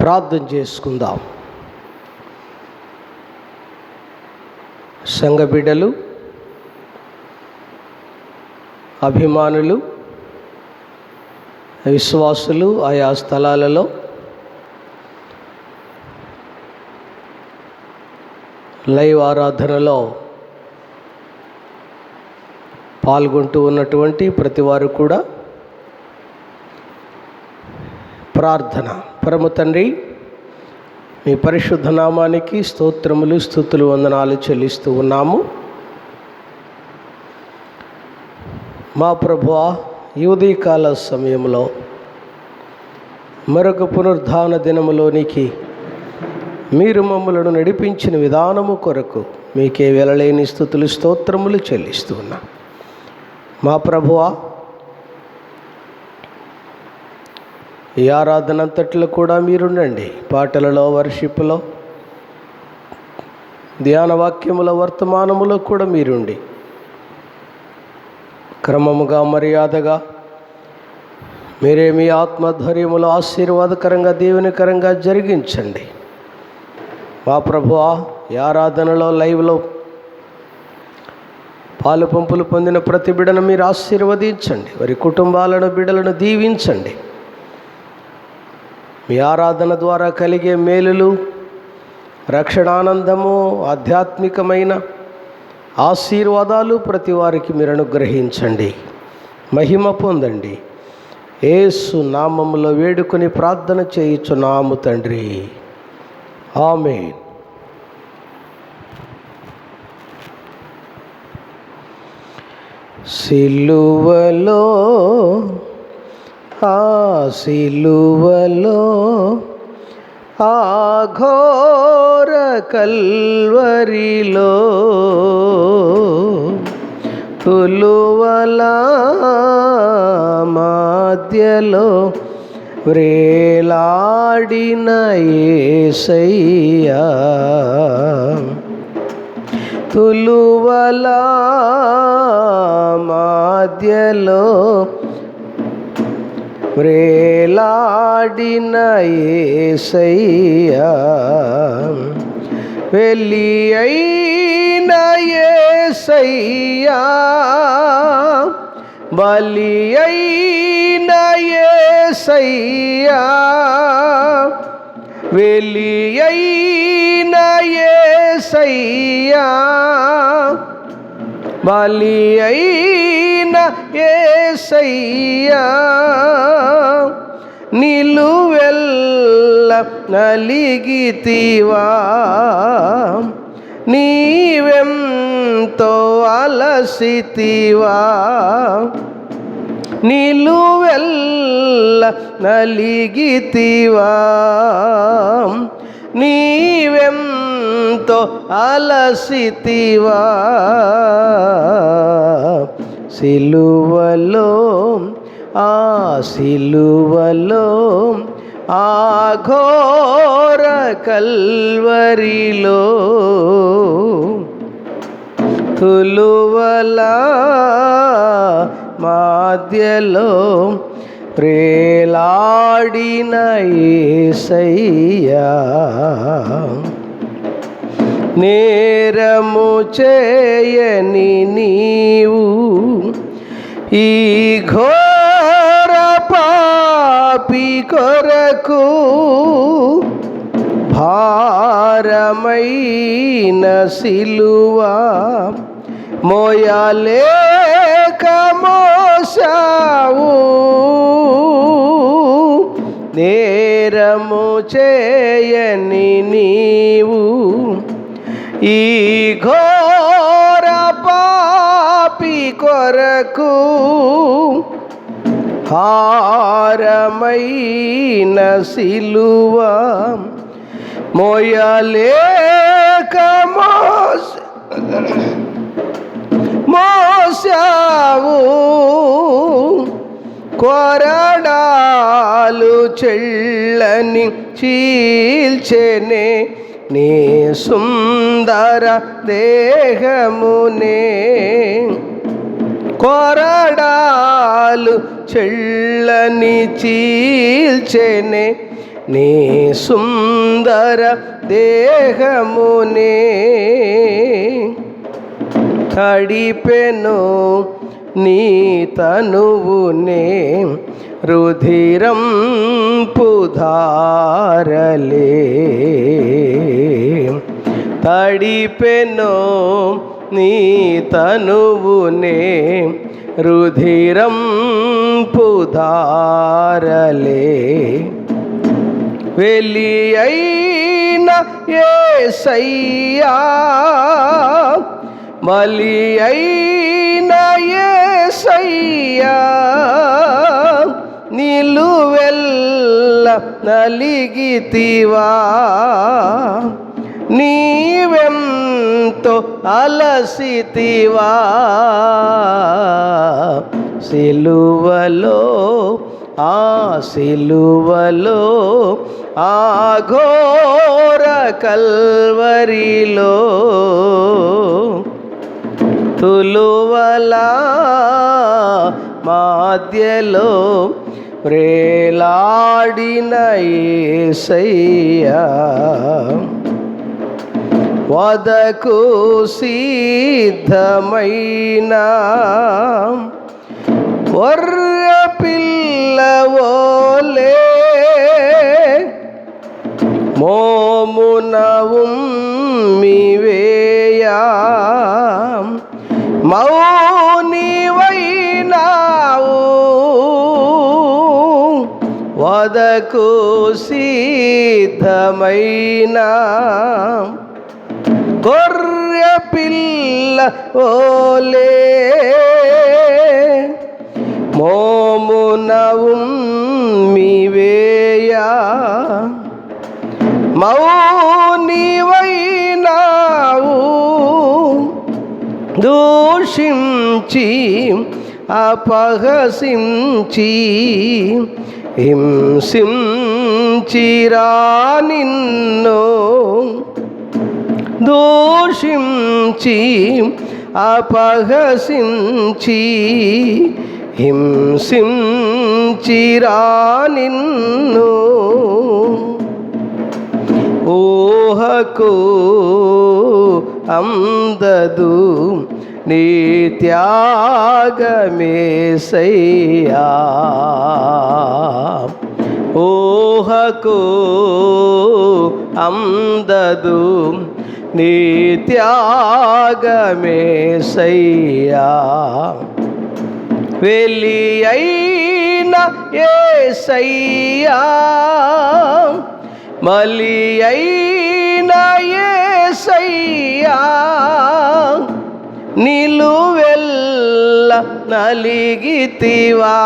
ప్రార్థన చేసుకుందాం. సంఘ బిడ్డలు, అభిమానులు, విశ్వాసులు ఆయా స్థలాలలో లైవ్ ఆరాధనలో పాల్గొంటూ ఉన్నటువంటి ప్రతి వారు కూడా ప్రార్థన. పరమ తండ్రి, మీ పరిశుద్ధ నామానికి స్తోత్రములు, స్తుతులు, వందనాలు చెల్లిస్తూ ఉన్నాము. మా ప్రభువా, ఈ ఉదయకాల సమయంలో మరొక పునరుద్ధాన దినములోనికి మీరు మమ్మలను నడిపించిన విధానము కొరకు మీకే వెలలేని స్తుతులు, స్తోత్రములు చెల్లిస్తూ ఉన్నాం. మా ప్రభువా, ఈ ఆరాధన అంతట్లో కూడా మీరుండండి. పాటలలో, వర్షిప్లో, ధ్యాన వాక్యముల, వర్తమానములో కూడా మీరుండి క్రమముగా, మర్యాదగా మీరే మీ ఆత్మధైర్యములో ఆశీర్వాదకరంగా, దీవెనకరంగా జరిగించండి. మా ప్రభువా, ఈ ఆరాధనలో, లైవ్లో పాలు పంపులు పొందిన ప్రతి బిడ్డను మీరు ఆశీర్వదించండి. వారి కుటుంబాలను, బిడ్డలను దీవించండి. మీ ఆరాధన ద్వారా కలిగే మేలులు, రక్షణానందము, ఆధ్యాత్మికమైన ఆశీర్వాదాలు ప్రతి వారికి మీరు అనుగ్రహించండి. మహిమ పొందండి. యేసు నామములో వేడుకొని ప్రార్థన చేయుచున్నాము తండ్రి, ఆమేన్. సిలువలో, ఆ సిలువలో, ఆ ఘోర కల్వరిలో, తులువల మధ్యలో వ్రేలాడిన యేసయ్యా, తులువల మధ్యలో వ్రేలాడిన యేసయ్యా, వెలి అయిన యేసయ్యా, బలి అయిన యేసయ్యా, వెలి అయిన యేసయ్యా, బలి అయిన యేసయ్యా, నిలువెల్ల నలిగితివా, నీవెంతో అలసితివా, నిలువెల్ల నలిగితివా, నీవెంతో అలసితివా, సిలువలో, ఆ సిలువలో, ఆ ఘోర కల్వరిలో, తులువల మధ్యలో వ్రేలాడిన యేసయ్యా, నేరము చేయని నీవు ఈ ఘోర పాపి కొరకు భారమైన సిలువా మోయలేక మోసావు, నేరము చేయని నీవు ఈ ఘోర పాపి కొరకు భారమైన సిలువా మోయలేక మోసావు, కొరడాలు చెళ్ళని చీల్చెనే నీ సుందర దేహమునే, కొరడాలు చెళ్ళని చీల్చెనే నీ సుందర దేహమునే తడిపెను నీ తనువునే రుధిరం పుధారలే తడిపెను నీ తనువునే రుధిరం పుధారలే వెలి అయిన యేసయ్యా మలి అయిన యేసయ్యా నిలువెల్ల నలిగితివా నీవెంతో అలసితివా సిలువలో ఆ సిలువలో ఆ ఘోర కల్వరిలో తులువలా మధ్యలో వ్రేలాడిన యేసయ్యా వదకు సిద్ధమైన వర్ర పిల్లవోలే మోమున ఉమ్మివేయా మౌనివైనావు వదకు సిద్ధమైన గొర్రె పిల్ల ఓలే మోమున ఉమ్మివేయా మౌనివైనావు దూషించి అపహసించి హింసించిరా నిన్ను దూషించి అపహసించి హింసించిరా నిన్ను ఊహకు అందదు నీ త్యాగమేసయ్యా ఊహకు అందదు నీ త్యాగమేసయ్యా వెలి అయిన యేసయ్యా మలి అయిన యేసయ్యా నిలువెల్ల నలిగితివా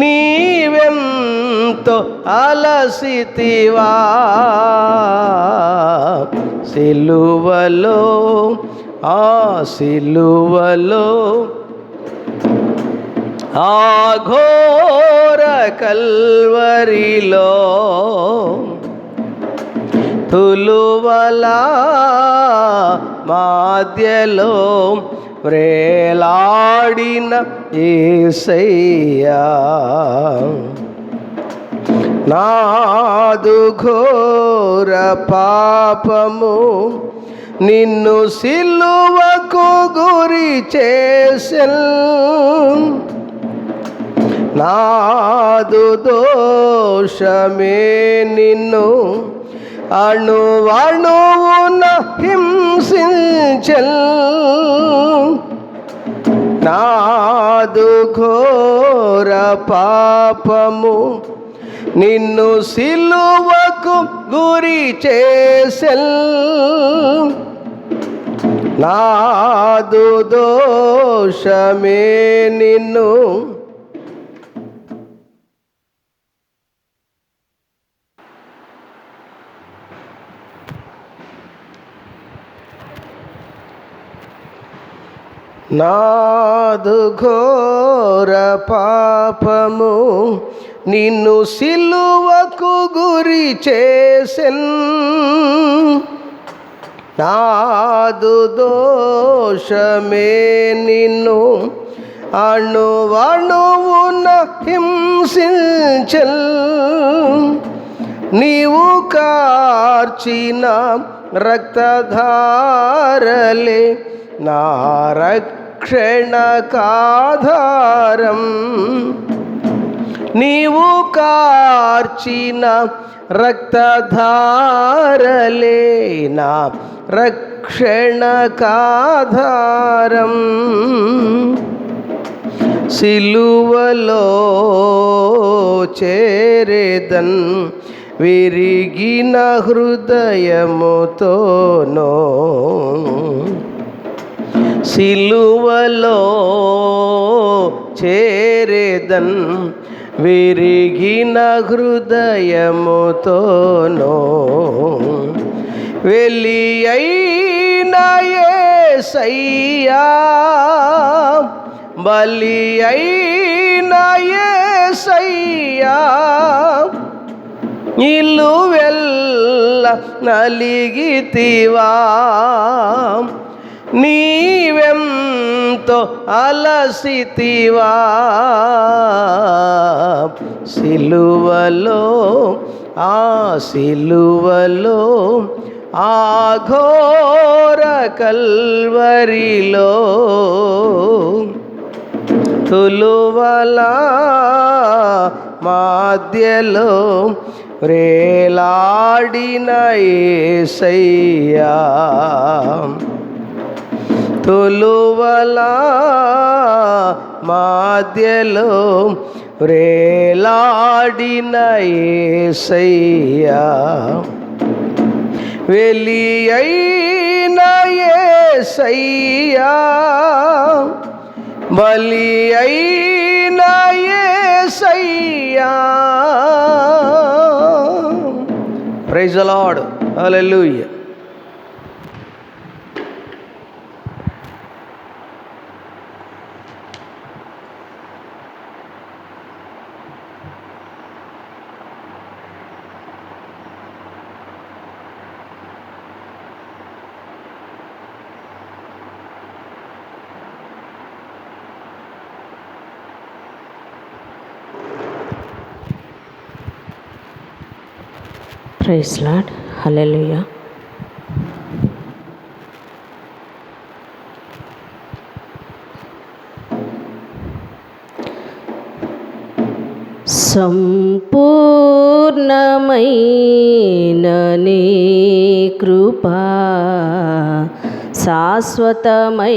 నీవెంతో అలసితివా సిలువలో ఆ సిలువలో ఆ ఘోర కల్వరిలో తులువలా మధ్యలో వ్రేలాడిన యేసయ్యా నాదు ఘోర పాపము నిన్ను సిలువకు గురి చేసెను నాదు దోషమే నిన్ను అణువణువున హింసించెను నాదు ఘోర పాపము నిన్ను సిలువకు గురి చేసెను నాదు దోషమే నిన్ను నాదు ఘోర పాపము నిన్ను సిలువకు గురి చేసెను నాదు దోషమే నిన్ను అణువణువున హింసించెల్ నీవు కార్చిన రక్తధారలే నా రక్షణకాధారం. నీవు కార్చిన రక్తధారలే నా రక్షణకాధారం. సిలువలో చేరేదన్ విరిగిన హృదయముతోనో, సిలువలో చేరేదన్ విరిగిన హృదయముతోనో, వెలి అయిన యేసయ్యా బలి అయిన యేసయ్యా నిలువెల్ల నలిగితివా, నీవెంతో అలసితివా. సిలువలో ఆ సిలువలో ఆ ఘోర కల్వరిలో తులువల మధ్యలో వ్రేలాడిన యేసయ్యా, తులువల మధ్యలో వ్రేలాడిన యేసయ్యా, వెలి అయిన యేసయ్యా బలి అయిన యేసయ్యా. Praise the lord. Hallelujah. Praise lord. Hallelujah. సంపూర్ణమైన నీ కృపా, శాశ్వతమైనది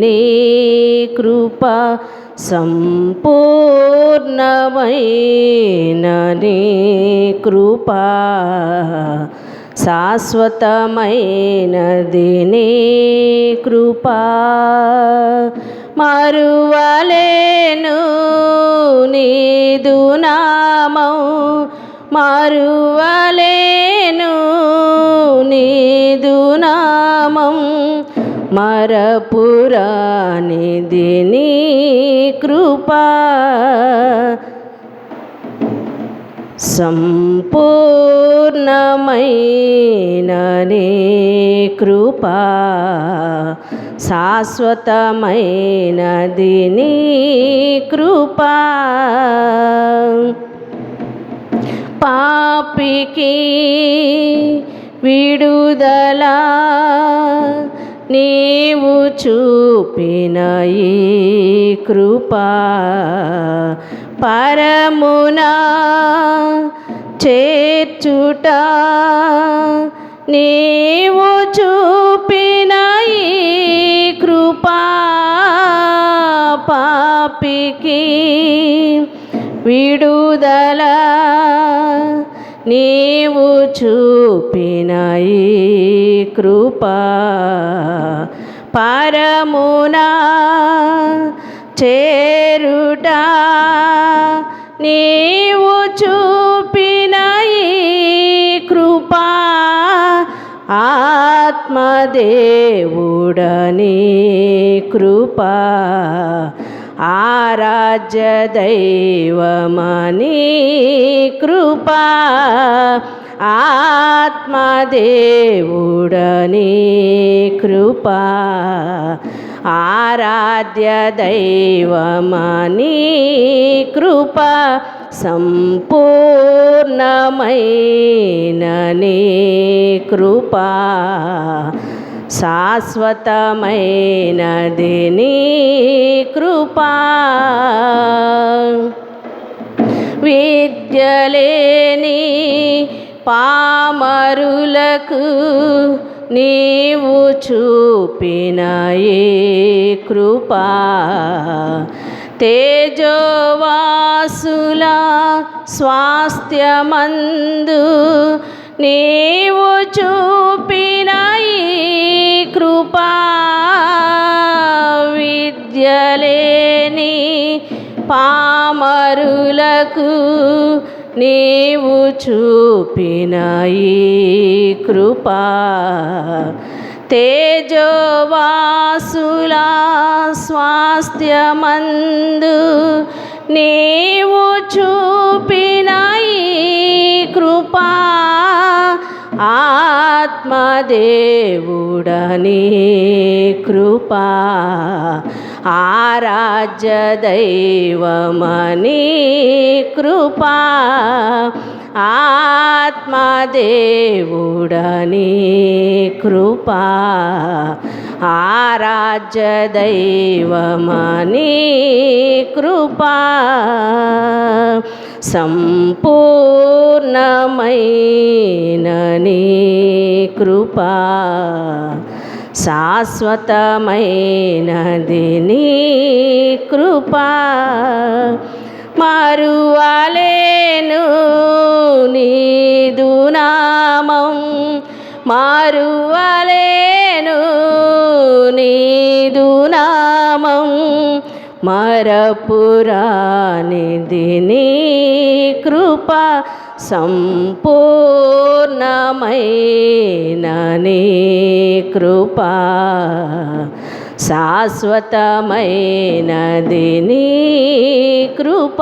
నీ కృపా, సంపూర్ణమైన నీ కృపా, శాశ్వతమైనది నీ కృపా. మరువలేను నీదు నామం, మరువలేను నీదు నామం, మరపురానిది నీ కృపా, సంపూర్ణమైన నీ కృపా, శాశ్వతమైనది నీ కృపా. పాపికి విడుదల నీవు చూపిన ఈ కృపా, పరమునా చేర్చుట నీవు చూపిన ఈ కృపా, పాపికి విడుదల నీవు చూపిన ఈ కృపా, పరమునా చేరుట నీవు చూపిన ఈ కృపా, ఆత్మదేవుడని కృపా, ఆరాధ్య దైవమని కృపా, ఆత్మదేవుడని కృపా, ఆరాధ్య దైవమని కృప సంపూర్ణమైన నీ కృప శాశ్వతమైనది నీ కృప విద్యలేని పామరులకు నీవు చూపిన ఈ కృప తేజోవాసుల స్వాస్థ్యమందు నీవు చూపిన ఈ కృప విద్యలేని పామరులకు నీవు చూపిన ఈ కృప తేజోవాసుల స్వాస్థ్యమందు నీవు చూపిన ఈ కృప ఆత్మదేవుడని కృప ఆరాధ్య దైవమని కృప ఆత్మదేవుడని కృప ఆరాధ్య దైవమని కృప సంపూర్ణమైన నీ కృప శాశ్వతమైనది నీ కృప మరువలేను నీదు నామం మరువలేను నీదు నామం మరపురానిది నీ కృప సంపూర్ణమైన నీ కృప శాశ్వతమైనది నీ కృప.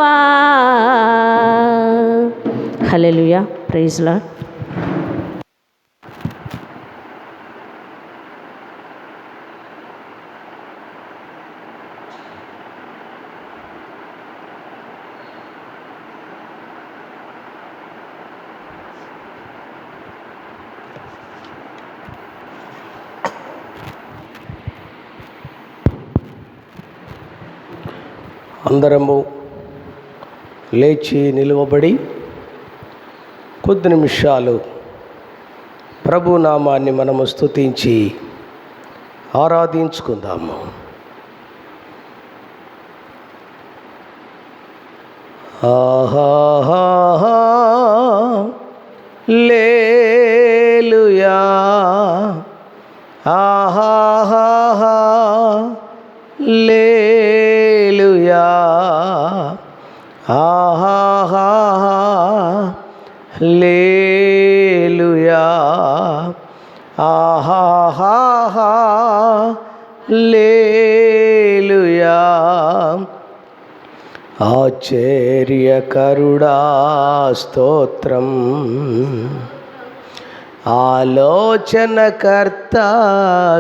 హల్లెలూయా. Praise lord. అందరము లేచి నిలువబడి కొద్ది నిమిషాలు ప్రభునామాన్ని మనము స్తుతించి ఆరాధించుకుందాము. ఆహా లేలుయా ఆహా లేలుయా ఆహా లేలుయా ఆహా లేలుయా ఆశ్చర్యకరుడా స్తోత్రం ఆలోచనకర్త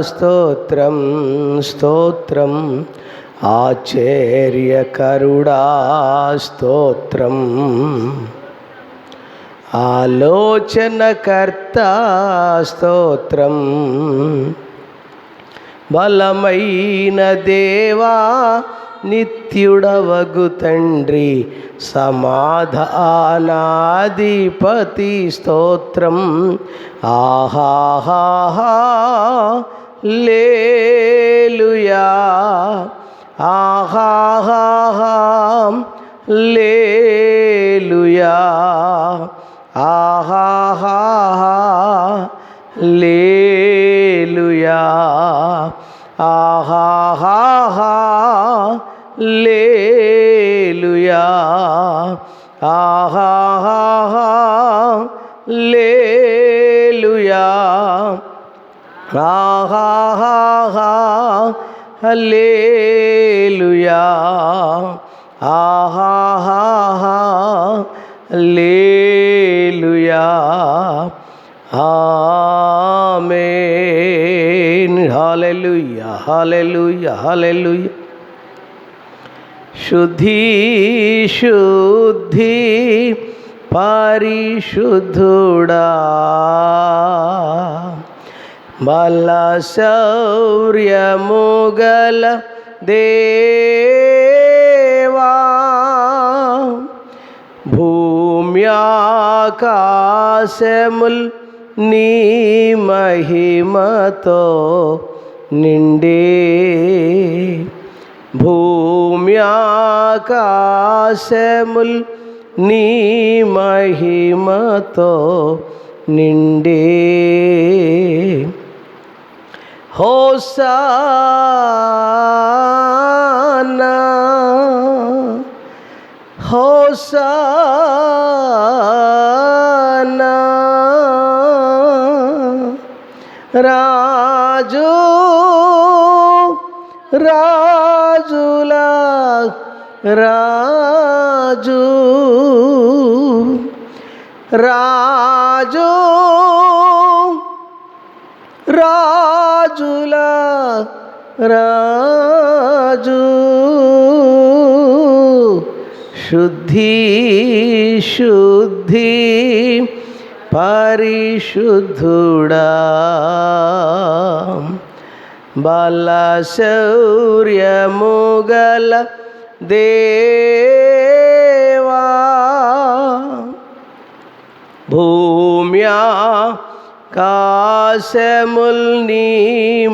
స్తోత్రం స్తోత్రం ఆశ్చర్యకరుడా స్తోత్రం ఆలోచనకర్త స్తోత్రం బలమైన దేవా నిత్యుడవగు తండ్రి సమాధానాధిపతి స్తోత్రం ఆహా లేలుయా ఆహా లేలుయా ఆహా లేలుయా ఆహా లేలుయా ఆహా లేలుయా ఆహా లేలుయా ఆహా లేలుయా ఆమేన్. హల్లెలూయా. హల్లెలూయా హల్లెలూయా. శుద్ధి శుద్ధి పరిశుద్ధుడా, బల శౌర్యము గల దేవా, భూమ్యాకాశముల్ నీ మహిమతో నిండే, భూమ్యాకాశముల్ నీ మహిమతో నిండే. హోసానా హోసానా, రాజు రాజుల రాజు, రాజు రాజుల రాజు, శుద్ధి శుద్ధి పరిశుద్ధుడా, బల శౌర్యము గల దేవా, భూమ్యాకాశముల్ నీ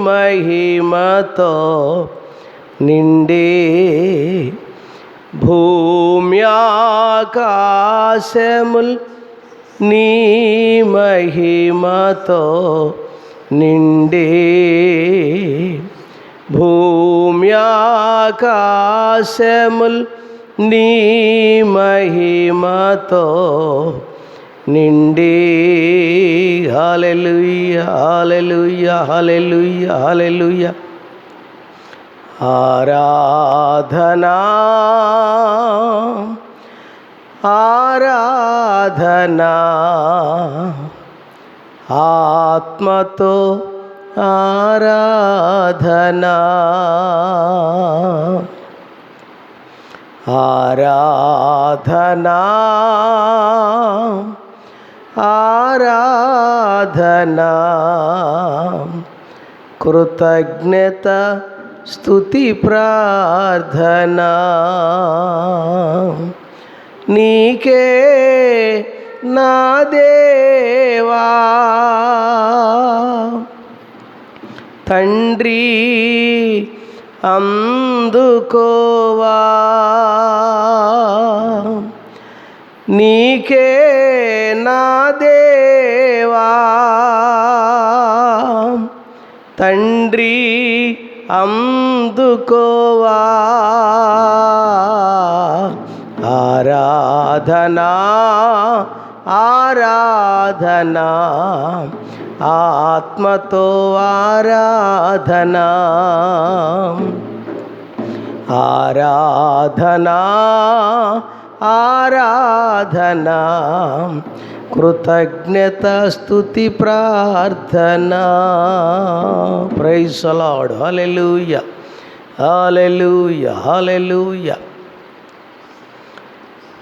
మహిమతో నిండే, భూమ్యాకాశముల్ నీ మహిమతో నిండే, భూమ్యాకాశముల్ నీ మహిమతో నిండే. హల్లెలూయా హల్లెలూయా హల్లెలూయా హల్లెలూయా. ఆరాధనా ఆరాధనా, ఆత్మతో ఆరాధనా, ఆరాధనా ఆరాధనా, కృతజ్ఞత స్తుతి ప్రార్థనా, నీకే నా దేవా, తండ్రి అందుకోవా, నీకే నా దేవా, తండ్రి అందుకోవా, ఆరాధనా ఆరాధనా, ఆత్మతో ఆరాధనా, ఆరాధనా ఆరాధనా, కృతజ్ఞత స్తుతి ప్రార్థనా. Praise the lord. Hallelujah hallelujah hallelujah.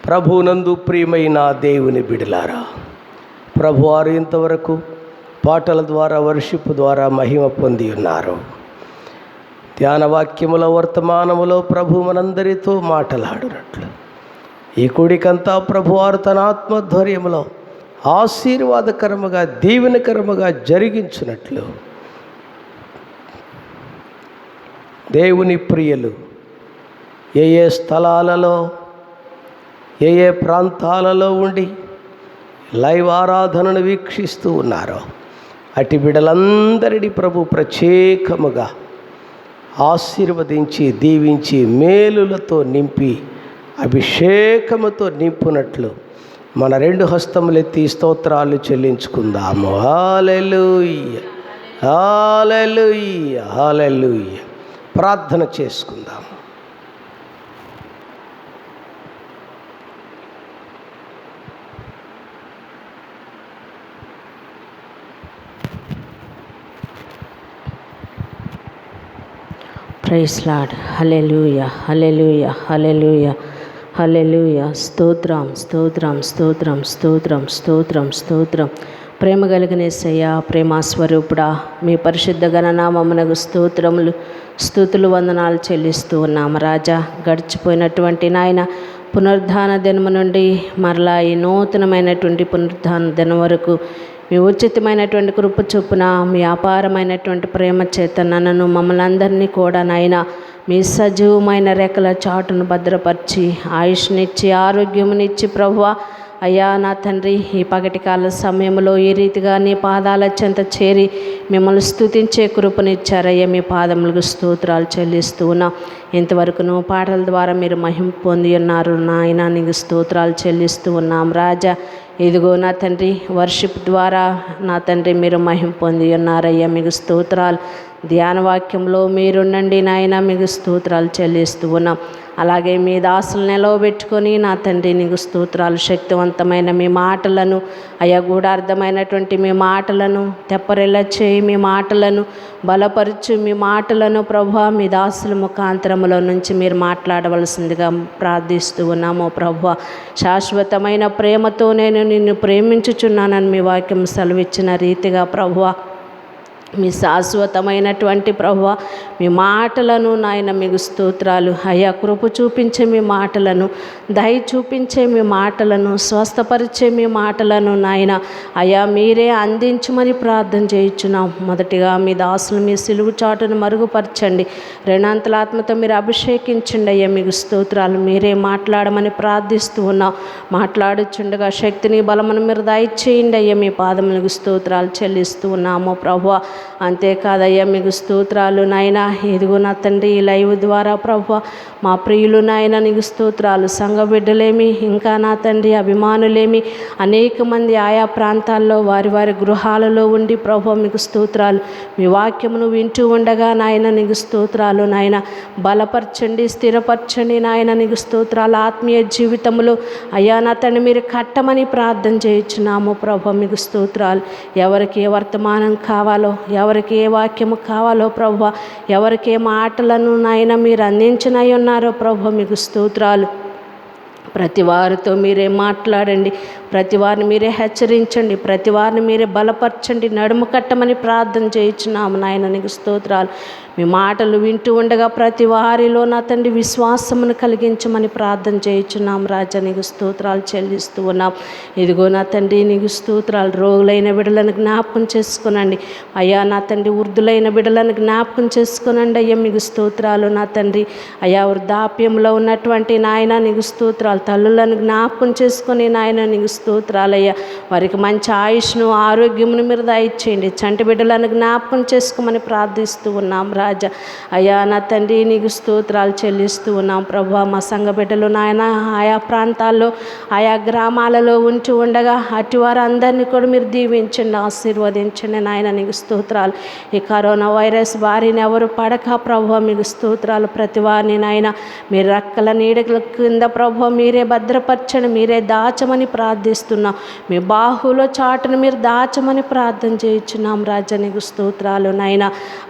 ప్రభునందు ప్రియమైన దేవుని బిడ్డలారా, ప్రభువారు ఇంతవరకు పాటల ద్వారా వర్షిప్ ద్వారా మహిమ పొంది ఉన్నారు. ధ్యాన వాక్యముల వర్తమానములో ప్రభు మనందరితో మాటలాడినట్లు ఈ కూడికంతా ప్రభువారు తన ఆత్మధ్వర్యములో ఆశీర్వాదకరముగా దీవెనకరముగా జరిగించినట్లు దేవుని ప్రియులు ఏ ఏ స్థలాలలో ఏ ఏ ప్రాంతాలలో ఉండి లైవ్ ఆరాధనను వీక్షిస్తూ ఉన్నారో అటు బిడ్డలందరినీ ప్రభు ప్రత్యేకముగా ఆశీర్వదించి దీవించి మేలులతో నింపి అభిషేకముతో నింపునట్లు మన రెండు హస్తములెత్తి స్తోత్రాలు చెల్లించుకుందాము. హల్లెలూయా హల్లెలూయా హల్లెలూయా. ప్రార్థన చేసుకుందాము. Praise lord. Hallelujah, hallelujah, hallelujah, hallelujah. స్తోత్రం, స్తోత్రం, స్తోత్రం, స్తోత్రం, స్తోత్రం, స్తోత్రం. ప్రేమ కలిగిన యేసయ్యా, ప్రేమ స్వరూపుడా, మీ పరిశుద్ధ గణనామమునకు స్తోత్రములు, స్తుతులు, వందనాలు చెల్లిస్తూ ఉన్నాము రాజా. గడిచిపోయినటువంటి నాయన పునరుద్ధాన దినము నుండి మరలా ఈ నూతనమైనటువంటి పునరుద్ధాన దినం వరకు మీ ఉచితమైనటువంటి కృప చొప్పున మీ అపారమైనటువంటి ప్రేమ చేత నన్ను మమ్మల్ని అందరినీ కూడా నాయన మీ సజీవమైన రెక్కల చాటును భద్రపరిచి ఆయుష్నిచ్చి ఆరోగ్యమునిచ్చి ప్రభువా అయ్యా నా తండ్రి, ఈ పగటి కాల సమయంలో ఈ రీతిగా నీ పాదాల చెంత చేరి మిమ్మల్ని స్తుతించే కృపనిచ్చారయ్యా. మీ పాదములకు స్తోత్రాలు చెల్లిస్తూ ఉన్నా. ఇంతవరకును పాటల ద్వారా మీరు మహిమ పొంది ఉన్నారు నాయన, నీకు స్తోత్రాలు చెల్లిస్తూ ఉన్నాం రాజా. ఇదిగో నా తండ్రి, వర్షిప్ ద్వారా నా తండ్రి మీరు మహిమ పొంది ఉన్నారయ్యా, మీకు స్తోత్రాలు. ధ్యాన వాక్యంలో మీరుండండి నాయన, మీకు స్తోత్రాలు చెల్లిస్తూ ఉన్నాం. అలాగే మీ దాసులు నిలవబెట్టుకొని నా తండ్రి నీకు స్తోత్రాలు. శక్తివంతమైన మీ మాటలను అయ్యా, గూఢార్థమైనటువంటి మీ మాటలను తెప్పరిల్ల చేయి, మీ మాటలను బలపరచు, మీ మాటలను ప్రభువా మీ దాసుల ముఖాంతరములో నుంచి మీరు మాట్లాడవలసిందిగా ప్రార్థిస్తూ ఉన్నాము ప్రభువా. శాశ్వతమైన ప్రేమతో నేను నిన్ను ప్రేమించుచున్నానని మీ వాక్యం సెలవిచ్చిన రీతిగా ప్రభువా, మీ శాశ్వతమైనటువంటి ప్రభువా మీ మాటలను నాయన మీకు స్తోత్రాలు అయ్యా. కృప చూపించే మీ మాటలను, దయ చూపించే మీ మాటలను, స్వస్థపరిచే మీ మాటలను నాయన అయ్యా మీరే అందించమని ప్రార్థన చేయించున్నాం. మొదటిగా మీ దాసులు మీ సిలువు చాటును మరుగుపరచండి, రెండంతలాత్మతో మీరు అభిషేకించండి అయ్యా, మీకు స్తోత్రాలు. మీరే మాట్లాడమని ప్రార్థిస్తూ ఉన్నాం. మాట్లాడుచుండగా శక్తిని బలమును మీరు దయచేయండి అయ్యా, మీ పాదములకు స్తోత్రాలు చెల్లిస్తూ ఉన్నాము ప్రభువా. అంతేకాదయ్యా, మీకు స్తోత్రాలు నాయన. ఇదిగో నా తండ్రి, ఈ లైవ్ ద్వారా ప్రభువా మా ప్రియులు నాయన నీకు స్తోత్రాలు. సంఘ బిడ్డలేమి, ఇంకా నా తండ్రి అభిమానులేమి, అనేక మంది ఆయా ప్రాంతాల్లో వారి వారి గృహాలలో ఉండి ప్రభువా మీకు స్తోత్రాలు. మీ వాక్యమును వింటూ ఉండగా నాయన నీకు స్తోత్రాలు నాయన. బలపరచండి, స్థిరపరచండి నాయన, నీకు స్తోత్రాలు. ఆత్మీయ జీవితంలో అయ్యా నా తండ్రి మీరు కట్టమని ప్రార్థన చేయించున్నాము ప్రభువా, మీకు స్తోత్రాలు. ఎవరికి ఏ వర్తమానం కావాలో, ఎవరికి ఏ వాక్యము కావాలో ప్రభువా, ఎవరికి ఏ మాటలను నాయన మీరు అందించినై ఉన్నారో ప్రభువా, మీకు స్తోత్రాలు. ప్రతి వారితో మీరే మాట్లాడండి, ప్రతి వారిని మీరే హెచ్చరించండి, ప్రతి వారిని మీరే బలపరచండి, నడుము కట్టమని ప్రార్థన చేయించున్నాము నాయన, నీకు స్తోత్రాలు. మీ మాటలు వింటూ ఉండగా ప్రతి వారిలో నా తండ్రి విశ్వాసమును కలిగించమని ప్రార్థన చేయించున్నాం రాజా, నీకు స్తోత్రాలు చెల్లిస్తూ ఉన్నాం. ఇదిగో నా తండ్రి నీకు స్తోత్రాలు. రోగులైన బిడ్డలను జ్ఞాపకం చేసుకునండి అయ్యా, నా తండ్రి వృద్ధులైన బిడ్డలను జ్ఞాపకం చేసుకునండి అయ్యా, మీకు స్తోత్రాలు. నా తండ్రి అయ్యా, వృద్ధాప్యంలో ఉన్నటువంటి నాయన నీకు స్తోత్రాలు. తల్లులను జ్ఞాపకం చేసుకొని నాయన నీకు స్తోత్రాలయ్యా. వారికి మంచి ఆయుష్ను, ఆరోగ్యమును మీరు దయచేయండి. చంటి బిడ్డలను జ్ఞాపకం చేసుకోమని ప్రార్థిస్తూ ఉన్నాం రాజా. అయ్యా నా తండ్రి నీకు స్తోత్రాలు చెల్లిస్తూ ఉన్నాం ప్రభువా. మా సంఘ బిడ్డలు నాయన ఆయా ప్రాంతాల్లో, ఆయా గ్రామాలలో ఉంటూ ఉండగా అటు వారందరినీ కూడా మీరు దీవించండి, ఆశీర్వదించండి నాయన, నీకు స్తోత్రాలు. ఈ కరోనా వైరస్ బారిన ఎవరు పడక ప్రభువా, మీకు స్తోత్రాలు. ప్రతి వారిని నాయన మీరు రెక్కల నీడల కింద ప్రభువా మీరే భద్రపరచండి, మీరే దాచమని ప్రార్థిస్తున్నాం. మీ బాహులో చాటును మీరు దాచమని ప్రార్థన చేయించున్నాం రాజా, నీకు స్తోత్రాలు నాయన.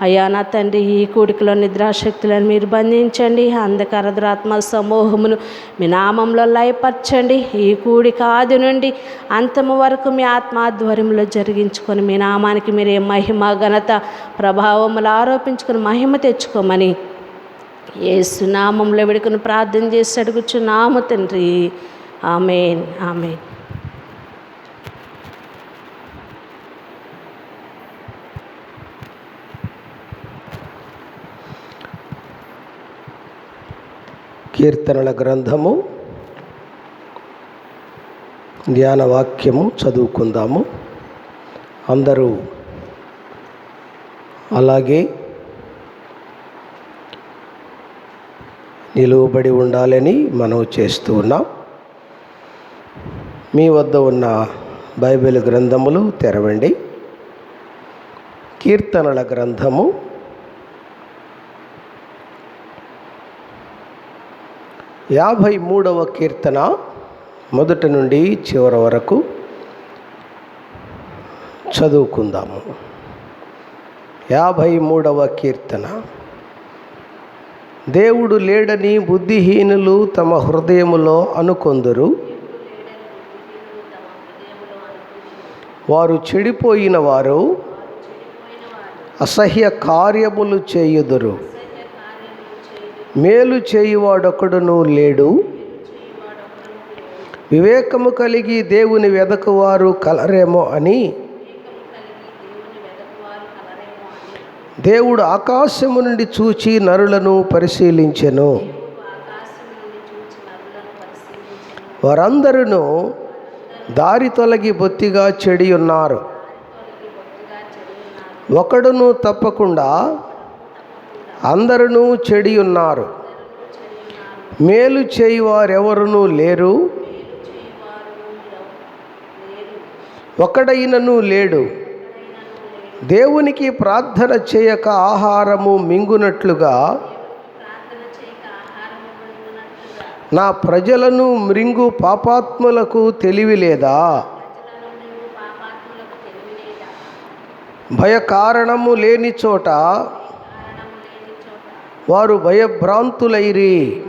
అయ్యా నా తండ్రి, ఈ కూడికలో నిద్రాశక్తులను మీరు బంధించండి, అంధకార దురాత్మ సమూహమును మీ నామంలో లయపరచండి. ఈ కూడిక ఆది నుండి అంతము వరకు మీ ఆత్మాధ్వర్యంలో జరిగించుకొని మీ నామానికి మీరే మహిమ, ఘనత, ప్రభావములు ఆరోపించుకొని మహిమ తెచ్చుకోమని యేసు నామంలో వేడుకొని ప్రార్థన చేసి అడుగుచున్నాము తండ్రి, ఆమేన్, ఆమేన్. కీర్తనల గ్రంథము ధ్యాన వాక్యము చదువుకుందాము. అందరూ అలాగే నిలువబడి ఉండాలని మనవి చేస్తూ ఉన్నాం. మీ వద్ద ఉన్న బైబిల్ గ్రంథములు తెరవండి. కీర్తనల గ్రంథము 53వ కీర్తన మొదటి నుండి చివరి వరకు చదువుకుందాము. 53వ కీర్తన. దేవుడు లేడని బుద్ధిహీనులు తమ హృదయములో అనుకొందురు. వారు చెడిపోయిన వారు అసహ్య కార్యములు చేయుదురు. మేలు చేయువాడొకడును లేడు. వివేకము కలిగి దేవుని వెదకువారు కలరేమో అని దేవుడు ఆకాశము నుండి చూచి నరులను పరిశీలించెను. వారందరూ దారి తొలగి బొత్తిగా చెడి ఉన్నారు. ఒకడును తప్పకుండా అందరూ చెడి ఉన్నారు. మేలు చేయువారెవరునూ లేరు, ఒకడైనను లేడు. దేవునికి ప్రార్థన చేయక ఆహారము మింగునట్లుగా నా ప్రజలను మృంగు పాపాత్ములకు తెలివి లేదా? భయకారణము లేని చోట వారు భయభ్రాంతులైరి.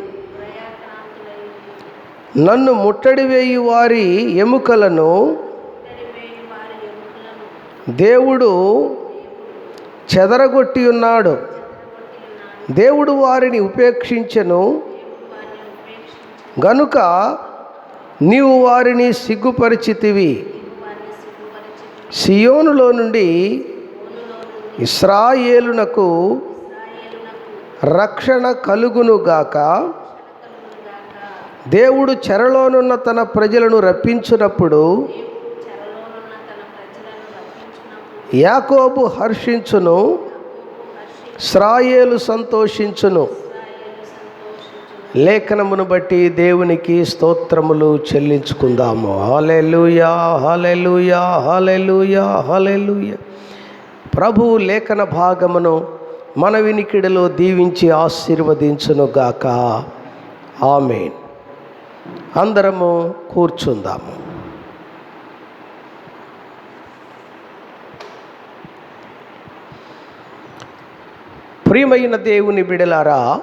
నన్ను ముట్టడి వేయు వారి ఎముకలను దేవుడు చెదరగొట్టి ఉన్నాడు. దేవుడు వారిని ఉపేక్షించెను గనుక నీవు వారిని సిగ్గుపరిచితివి. సియోనులో నుండి ఇశ్రాయేలునకు రక్షణ కలుగునుగాక. దేవుడు చెరలోనున్న తన ప్రజలను రప్పించినప్పుడు యాకోబు హర్షించును, ఇశ్రాయేలు సంతోషించును. లేఖనమును బట్టి దేవునికి స్తోత్రములు చెల్లించుకుందాము. హల్లెలూయా, హల్లెలూయా, హల్లెలూయా, హల్లెలూయా. ప్రభువు లేఖన భాగమును మన వినికిడిలో దీవించి ఆశీర్వదించునుగాక. ఆమేన్. అందరము కూర్చుందాము. ప్రియమైన దేవుని బిడలారా,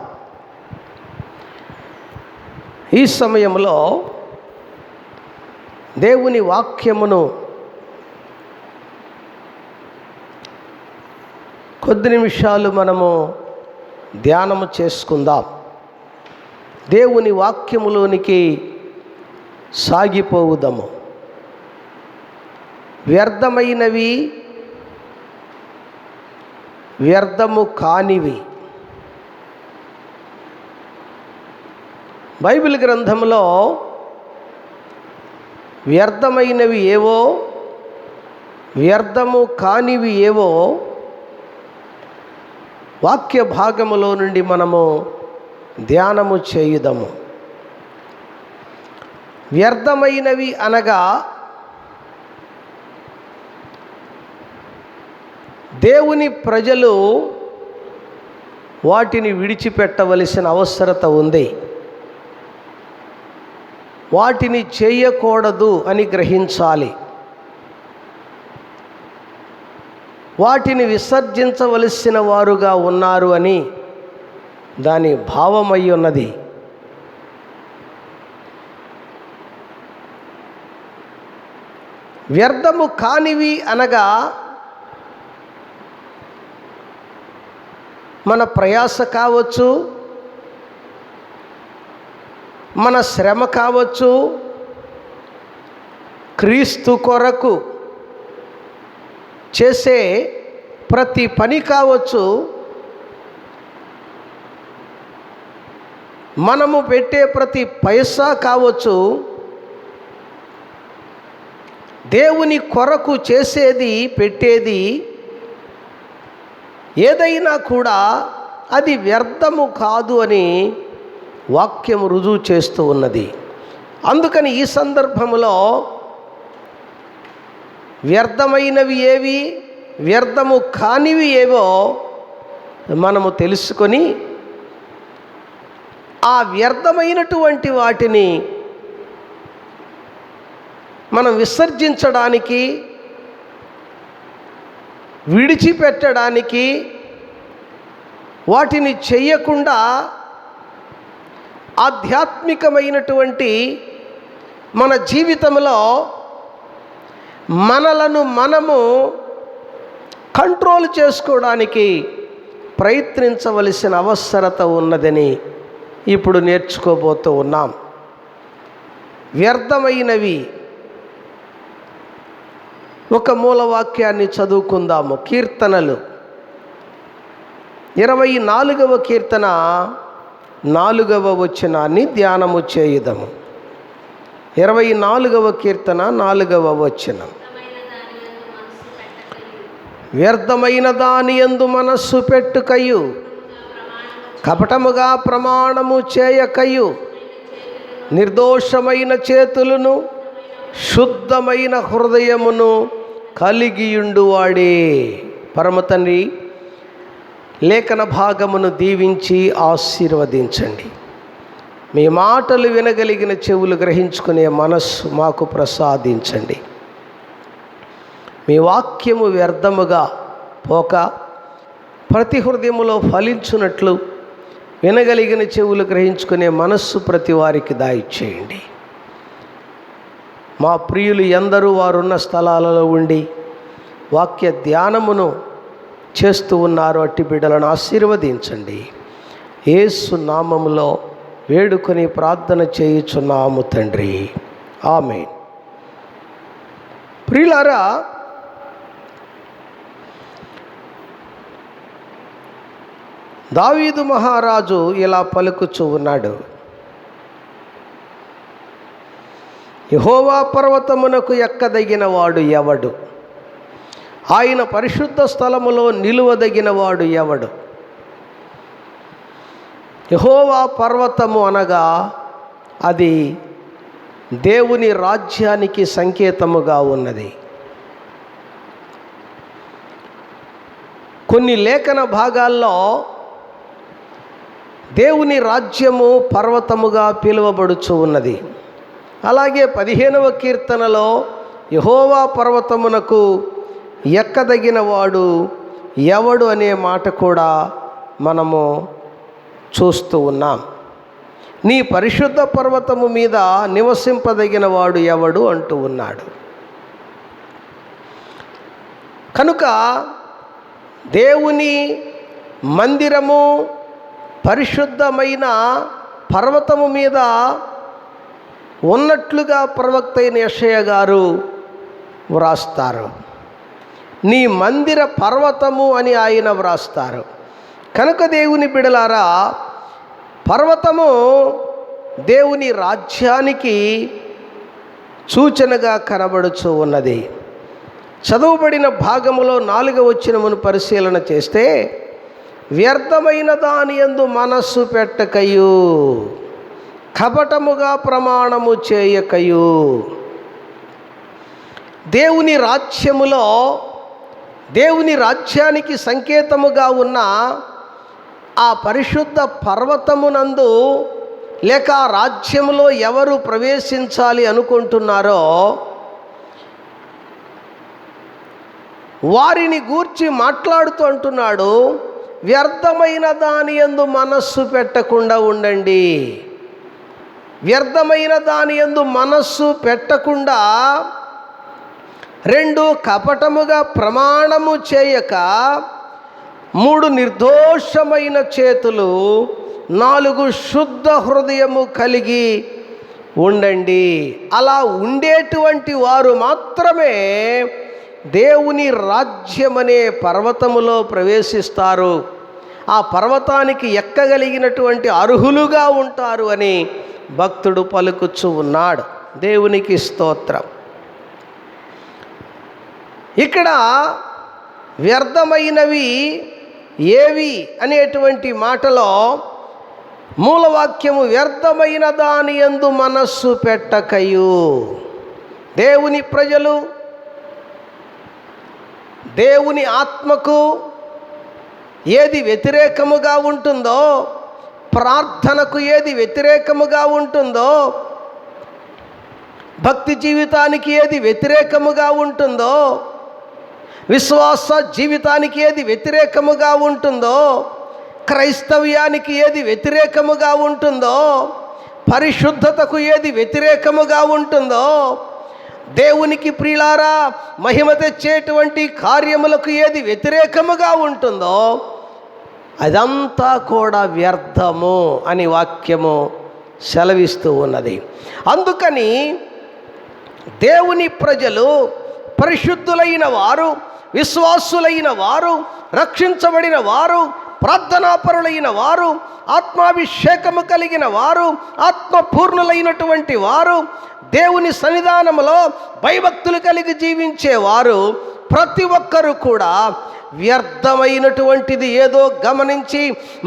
ఈ సమయంలో దేవుని వాక్యమును కొద్ది నిమిషాలు మనము ధ్యానము చేసుకుందాం. దేవుని వాక్యములోనికి సాగిపోవుదాము. వ్యర్థమైనవి, వ్యర్థము కానివి. బైబిల్ గ్రంథంలో వ్యర్థమైనవి ఏవో, వ్యర్థము కానివి ఏవో వాక్య భాగములో నుండి మనము ధ్యానము చేయుదము. వ్యర్థమైనవి అనగా దేవుని ప్రజలు వాటిని విడిచిపెట్టవలసిన అవసరత ఉంది. వాటిని చేయకూడదు అని గ్రహించాలి. వాటిని విసర్జించవలసిన వారుగా ఉన్నారు అని దాని భావమై ఉన్నది. వ్యర్థము కానివి అనగా మన ప్రయాస కావచ్చు, మన శ్రమ కావచ్చు, క్రీస్తు కొరకు చేసే ప్రతి పని కావచ్చు, మనము పెట్టే ప్రతి పైసా కావచ్చు, దేవుని కొరకు చేసేది, పెట్టేది ఏదైనా కూడా అది వ్యర్థము కాదు అని వాక్యం రుజువు చేస్తూ ఉన్నది. అందుకని ఈ సందర్భంలో వ్యర్థమైనవి ఏవి, వ్యర్థము కానివి ఏవో మనము తెలుసుకొని ఆ వ్యర్థమైనటువంటి వాటిని మనం విసర్జించడానికి, విడిచిపెట్టడానికి, వాటిని చెయ్యకుండా ఆధ్యాత్మికమైనటువంటి మన జీవితంలో మనలను మనము కంట్రోల్ చేసుకోవడానికి ప్రయత్నించవలసిన అవసరత ఉన్నదని ఇప్పుడు నేర్చుకోబోతూ ఉన్నాం. వ్యర్థమైనవి ఒక మూలవాక్యాన్ని చదువుకుందాము. కీర్తనలు 24వ కీర్తన 4వ వచనాన్ని ధ్యానము చేయుదము. 24వ కీర్తన 4వ వచనం. వ్యర్థమైన దాని యందు మనస్సు పెట్టుకయు, కపటముగా ప్రమాణము చేయకయు, నిర్దోషమైన చేతులను శుద్ధమైన హృదయమును కలిగియుండువాడే. పరమతండ్రి, లేఖన భాగమును దీవించి ఆశీర్వదించండి. మీ మాటలు వినగలిగిన చెవులు గ్రహించుకునే మనస్సు మాకు ప్రసాదించండి. మీ వాక్యము వ్యర్థముగా పోక ప్రతి హృదయములో ఫలించున్నట్లు వినగలిగిన చెవులు గ్రహించుకునే మనస్సు ప్రతి వారికి దయచేయండి. మా ప్రియులు ఎందరూ వారున్న స్థలాలలో ఉండి వాక్య ధ్యానమును చేస్తూ ఉన్నారు. అట్టి బిడ్డలను ఆశీర్వదించండి. యేసు నామములో వేడుకొని ప్రార్థన చేయుచున్నాము తండ్రి, ఆమేన్. ప్రియులారా, దావీదు మహారాజు ఇలా పలుకుచూ ఉన్నాడు. యెహోవా పర్వతమునకు ఎక్కదగిన వాడు ఎవడు? ఆయన పరిశుద్ధ స్థలములో నిలువదగిన వాడు ఎవడు? యెహోవా పర్వతము అనగా అది దేవుని రాజ్యానికి సంకేతముగా ఉన్నది. కొన్ని లేఖన భాగాల్లో దేవుని రాజ్యము పర్వతముగా పిలువబడుచు ఉన్నది. అలాగే 15వ కీర్తనలో యెహోవా పర్వతమునకు ఎక్కదగిన వాడు ఎవడు అనే మాట కూడా మనము చూస్తూ ఉన్నాం. నీ పరిశుద్ధ పర్వతము మీద నివసింపదగిన వాడు ఎవడు అంటూ ఉన్నాడు. కనుక దేవుని మందిరము పరిశుద్ధమైన పర్వతము మీద ఉన్నట్లుగా ప్రవక్త అయిన యెషయా గారు వ్రాస్తారు. నీ మందిర పర్వతము అని ఆయన వ్రాస్తారు. కనుక దేవుని బిడలారా, పర్వతము దేవుని రాజ్యానికి సూచనగా కనబడుచు ఉన్నది. చదువుబడిన భాగములో 4వ వచనమును పరిశీలన చేస్తే, వ్యర్థమైన దాని యందు మనస్సు పెట్టకయు, కపటముగా ప్రమాణము చేయకయు. దేవుని రాజ్యములో దేవుని రాజ్యానికి సంకేతముగా ఉన్న ఆ పరిశుద్ధ పర్వతమునందు లేక ఆ రాజ్యములో ఎవరు ప్రవేశించాలి అనుకుంటున్నారో వారిని గూర్చి మాట్లాడుతూ అంటున్నాడు, వ్యర్థమైన దాని యందు మనస్సు పెట్టకుండా ఉండండి. వ్యర్థమైన దాని యందు మనస్సు పెట్టకుండా, 2 కపటముగా ప్రమాణము చేయక, 3 నిర్దోషమైన చేతులు, 4 శుద్ధ హృదయము కలిగి ఉండండి. అలా ఉండేటువంటి వారు మాత్రమే దేవుని రాజ్యమనే పర్వతములో ప్రవేశిస్తారు. ఆ పర్వతానికి ఎక్కగలిగినటువంటి అర్హులుగా ఉంటారు అని భక్తుడు పలుకుచూ ఉన్నాడు. దేవునికి స్తోత్రం. ఇక్కడ వ్యర్థమైనవి ఏవి అనేటువంటి మాటలో మూలవాక్యము వ్యర్థమైన దాని యందు మనస్సు పెట్టకయు. దేవుని ప్రజలు దేవుని ఆత్మకు ఏది వ్యతిరేకముగా ఉంటుందో, ప్రార్థనకు ఏది వ్యతిరేకముగా ఉంటుందో, భక్తి జీవితానికి ఏది వ్యతిరేకముగా ఉంటుందో, విశ్వాస జీవితానికి ఏది వ్యతిరేకముగా ఉంటుందో, క్రైస్తవ్యానికి ఏది వ్యతిరేకముగా ఉంటుందో, పరిశుద్ధతకు ఏది వ్యతిరేకముగా ఉంటుందో, దేవునికి ప్రియులారా మహిమ తెచ్చేటువంటి కార్యములకు ఏది వ్యతిరేకముగా ఉంటుందో అదంతా కూడా వ్యర్థము అని వాక్యము సెలవిస్తూ ఉన్నది. అందుకని దేవుని ప్రజలు, పరిశుద్ధులైన వారు, విశ్వాసులైన వారు, రక్షించబడిన వారు, ప్రార్థనాపరులైన వారు, ఆత్మాభిషేకము కలిగిన వారు, ఆత్మపూర్ణులైనటువంటి వారు, దేవుని సన్నిధానములో భయభక్తులు కలిగి జీవించేవారు ప్రతి ఒక్కరూ కూడా వ్యర్థమైనటువంటిది ఏదో గమనించి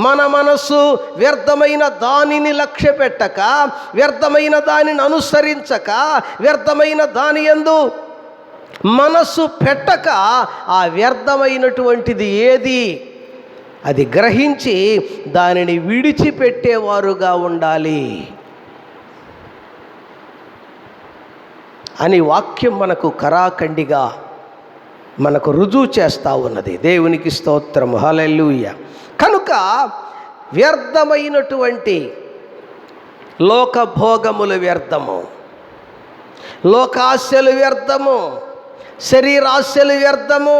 మన మనస్సు వ్యర్థమైన దానిని లక్ష్య పెట్టక, వ్యర్థమైన దానిని అనుసరించక, వ్యర్థమైన దాని యందు మనస్సు పెట్టక, ఆ వ్యర్థమైనటువంటిది ఏది అది గ్రహించి దానిని విడిచిపెట్టేవారుగా ఉండాలి అని వాక్యం మనకు కరాఖండిగా మనకు రుజువు చేస్తూ ఉన్నది. దేవునికి స్తోత్రము, హల్లెలూయా. కనుక వ్యర్థమైనటువంటి లోకభోగములు వ్యర్థము, లోకాశలు వ్యర్థము, శరీరాశలు వ్యర్థము,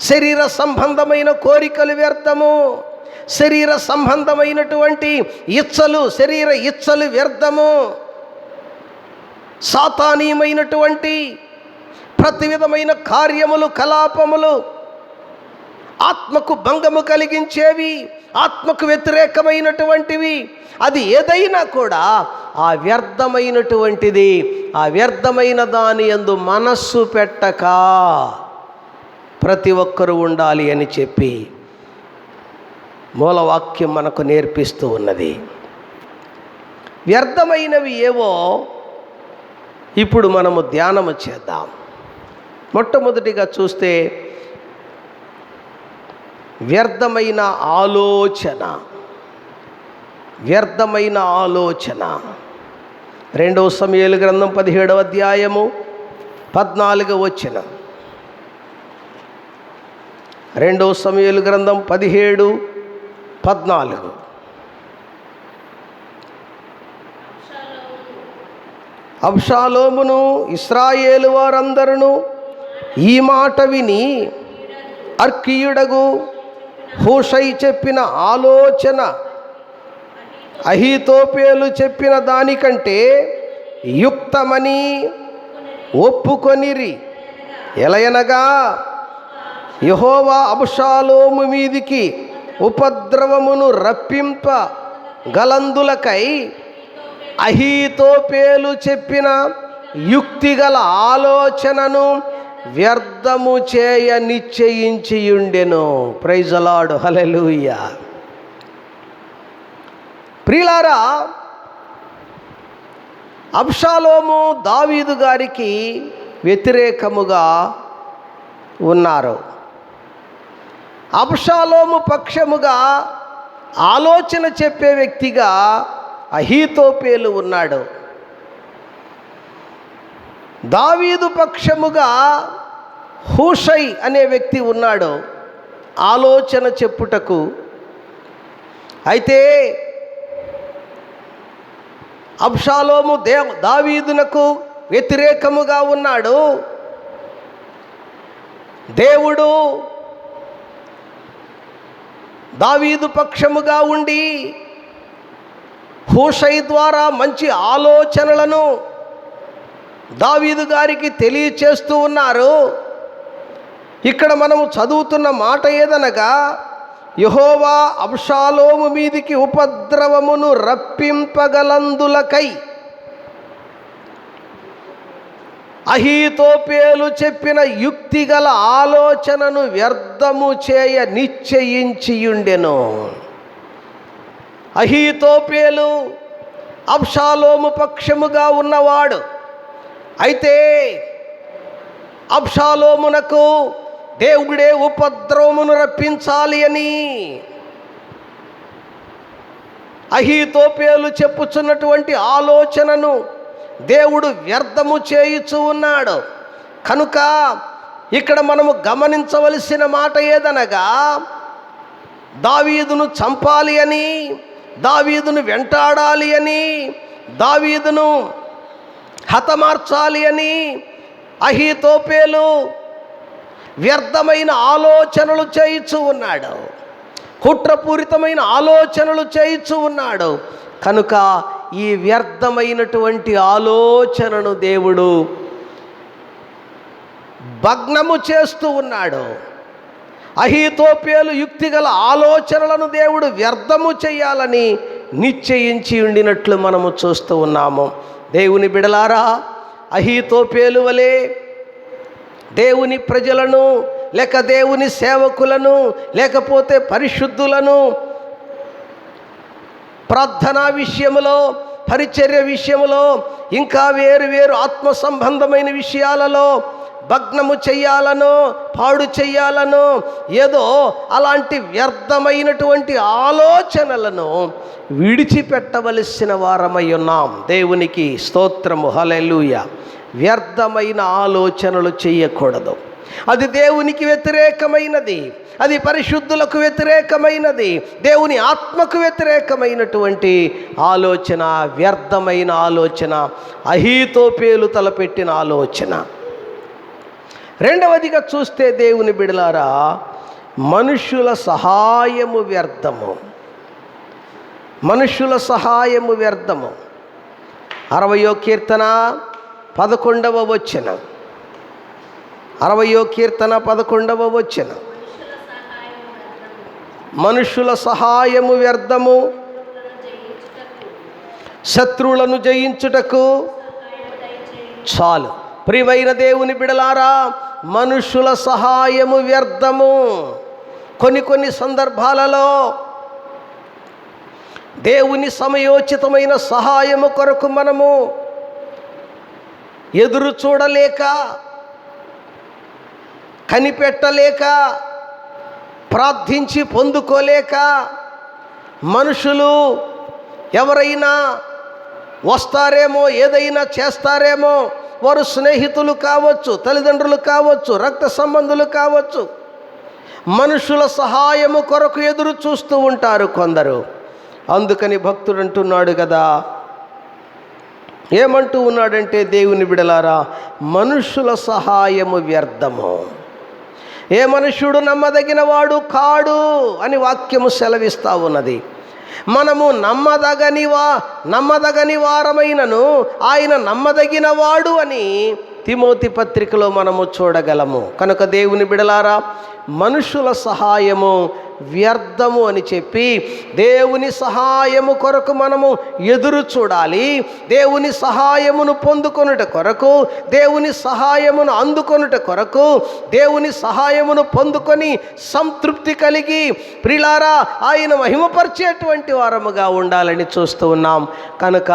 శరీర సంబంధమైన కోరికలు వ్యర్థము, శరీర సంబంధమైనటువంటి ఇచ్చలు, శరీర ఇచ్చలు వ్యర్థము, సాతానీయమైనటువంటి ప్రతి విధమైన కార్యములు, కలాపములు, ఆత్మకు భంగము కలిగించేవి, ఆత్మకు వ్యతిరేకమైనటువంటివి, అది ఏదైనా కూడా ఆ వ్యర్థమైనటువంటిది, ఆ వ్యర్థమైన దాని యందు మనస్సు పెట్టక ప్రతి ఒక్కరూ ఉండాలి అని చెప్పి మూలవాక్యం మనకు నేర్పిస్తూ ఉన్నది. వ్యర్థమైనవి ఏవో ఇప్పుడు మనము ధ్యానము చేద్దాం. మొట్టమొదటిగా చూస్తే వ్యర్థమైన ఆలోచన. వ్యర్థమైన ఆలోచన 2 సమూయేలు గ్రంథం 17వ అధ్యాయము 14వ వచనం. 2 సమూయేలు గ్రంథం 17:14. అబ్షాలోమును ఇశ్రాయేలు వారందరూ ఈ మాట విని అర్కీయుడగు హూషై చెప్పిన ఆలోచన అహీతోపేలు చెప్పిన దానికంటే యుక్తమని ఒప్పుకొనిరి. ఎలయనగా యెహోవా అబ్షాలోము మీదికి ఉపద్రవమును రప్పింప గలందులకై అహీతోపేలు చెప్పిన యుక్తిగల ఆలోచనను వ్యర్థము చేయ నిశ్చయించియుండెను. ప్రైజ్ ది లార్డ్, హల్లెలూయా. ప్రియులారా, అబ్షాలోము దావీదు గారికి వ్యతిరేకముగా ఉన్నారు. అబ్షాలోము పక్షముగా ఆలోచన చెప్పే వ్యక్తిగా అహీతోపేలు ఉన్నాడు. దావీదు పక్షముగా హూషై అనే వ్యక్తి ఉన్నాడు ఆలోచన చెప్పుటకు. అయితే అబ్షాలోము దావీదునకు వ్యతిరేకముగా ఉన్నాడు. దేవుడు దావీదు పక్షముగా ఉండి హూషై ద్వారా మంచి ఆలోచనలను దావీదు గారికి తెలియచేస్తూ ఉన్నారు. ఇక్కడ మనము చదువుతున్న మాట ఏదనగా, యెహోవా అబ్షాలోము మీదికి ఉపద్రవమును రప్పింపగలందులకై అహీతోపేలు చెప్పిన యుక్తిగల ఆలోచనను వ్యర్థము చేయ నిశ్చయించియుండెను. అహీతోపేలు అబ్షాలోము పక్షముగా ఉన్నవాడు. అయితే అబ్షాలోమునకు దేవుడే ఉపద్రవమును రప్పించాలి అని అహీతోపేలు చెప్పుచున్నటువంటి ఆలోచనను దేవుడు వ్యర్థము చేయుచూ ఉన్నాడు. కనుక ఇక్కడ మనము గమనించవలసిన మాట ఏదనగా, దావీదును చంపాలి అని దావీదును వెంటాడాలి అని, దావీదును హతమార్చాలి అని అహీతోపేలు వ్యర్థమైన ఆలోచనలు చేయిచు ఉన్నాడు, కుట్రపూరితమైన ఆలోచనలు చేయిచు ఉన్నాడు. కనుక ఈ వ్యర్థమైనటువంటి ఆలోచనను దేవుడు భగ్నము చేస్తూ ఉన్నాడు. అహీతోపేలు యుక్తిగల ఆలోచనలను దేవుడు వ్యర్థము చేయాలని నిశ్చయించి ఉండినట్లు మనము చూస్తూ ఉన్నాము. దేవుని బిడలారా, అహీతోపేలు వలె దేవుని ప్రజలను లేక దేవుని సేవకులను లేకపోతే పరిశుద్ధులను ప్రార్థనా విషయములో, పరిచర్య విషయములో, ఇంకా వేరు వేరు ఆత్మ సంబంధమైన విషయాలలో భగ్నము చెయ్యాలనో పాడు చెయ్యాలనో ఏదో అలాంటి వ్యర్థమైనటువంటి ఆలోచనలను విడిచిపెట్టవలసిన వారమై ఉన్నాం. దేవునికి స్తోత్రము, హల్లెలూయా. వ్యర్థమైన ఆలోచనలు చేయకూడదు. అది దేవునికి వ్యతిరేకమైనది, అది పరిశుద్ధులకు వ్యతిరేకమైనది, దేవుని ఆత్మకు వ్యతిరేకమైనటువంటి ఆలోచన, వ్యర్థమైన ఆలోచన, అహీతోపేలు తలపెట్టిన ఆలోచన. రెండవదిగా చూస్తే దేవుని బిడలారా, మనుష్యుల సహాయము వ్యర్థము. మనుష్యుల సహాయము వ్యర్థము. 60వ కీర్తన 11వ వచనం. 60వ కీర్తన 11వ వచనం. మనుష్యుల సహాయము వ్యర్థము, శత్రువులను జయించుటకు చాలు. ప్రియమైన దేవుని బిడలారా, మనుష్యుల సహాయము వ్యర్థము. కొన్ని సందర్భాలలో దేవుని సమయోచితమైన సహాయము కొరకు మనము ఎదురు చూడలేక, కనిపెట్టలేక, ప్రార్థించి పొందుకోలేక మనుషులు ఎవరైనా వస్తారేమో, ఏదైనా చేస్తారేమో, వారు స్నేహితులు కావచ్చు, తల్లిదండ్రులు కావచ్చు, రక్త సంబంధులు కావచ్చు, మనుషుల సహాయము కొరకు ఎదురు చూస్తూ ఉంటారు కొందరు. అందుకని భక్తుడు అంటున్నాడు కదా, ఏమంటూ ఉన్నాడంటే, దేవుని బిడలారా, మనుషుల సహాయము వ్యర్థము, ఏ మనుష్యుడు నమ్మదగిన వాడు కాడు అని వాక్యము సెలవిస్తూ ఉన్నది. మనము నమ్మదగని వారమైనను ఆయన నమ్మదగిన వాడు అని తిమోతి పత్రికలో మనము చూడగలము. కనుక దేవుని బిడలారా, మనుషుల సహాయము వ్యర్థము అని చెప్పి దేవుని సహాయము కొరకు మనము ఎదురు చూడాలి. దేవుని సహాయమును పొందుకొనుట కొరకు, దేవుని సహాయమును అందుకొనుట కొరకు, దేవుని సహాయమును పొందుకొని సంతృప్తి కలిగి ప్రియులారా ఆయన మహిమపరిచేటువంటి వారముగా ఉండాలని చూస్తూ ఉన్నాం. కనుక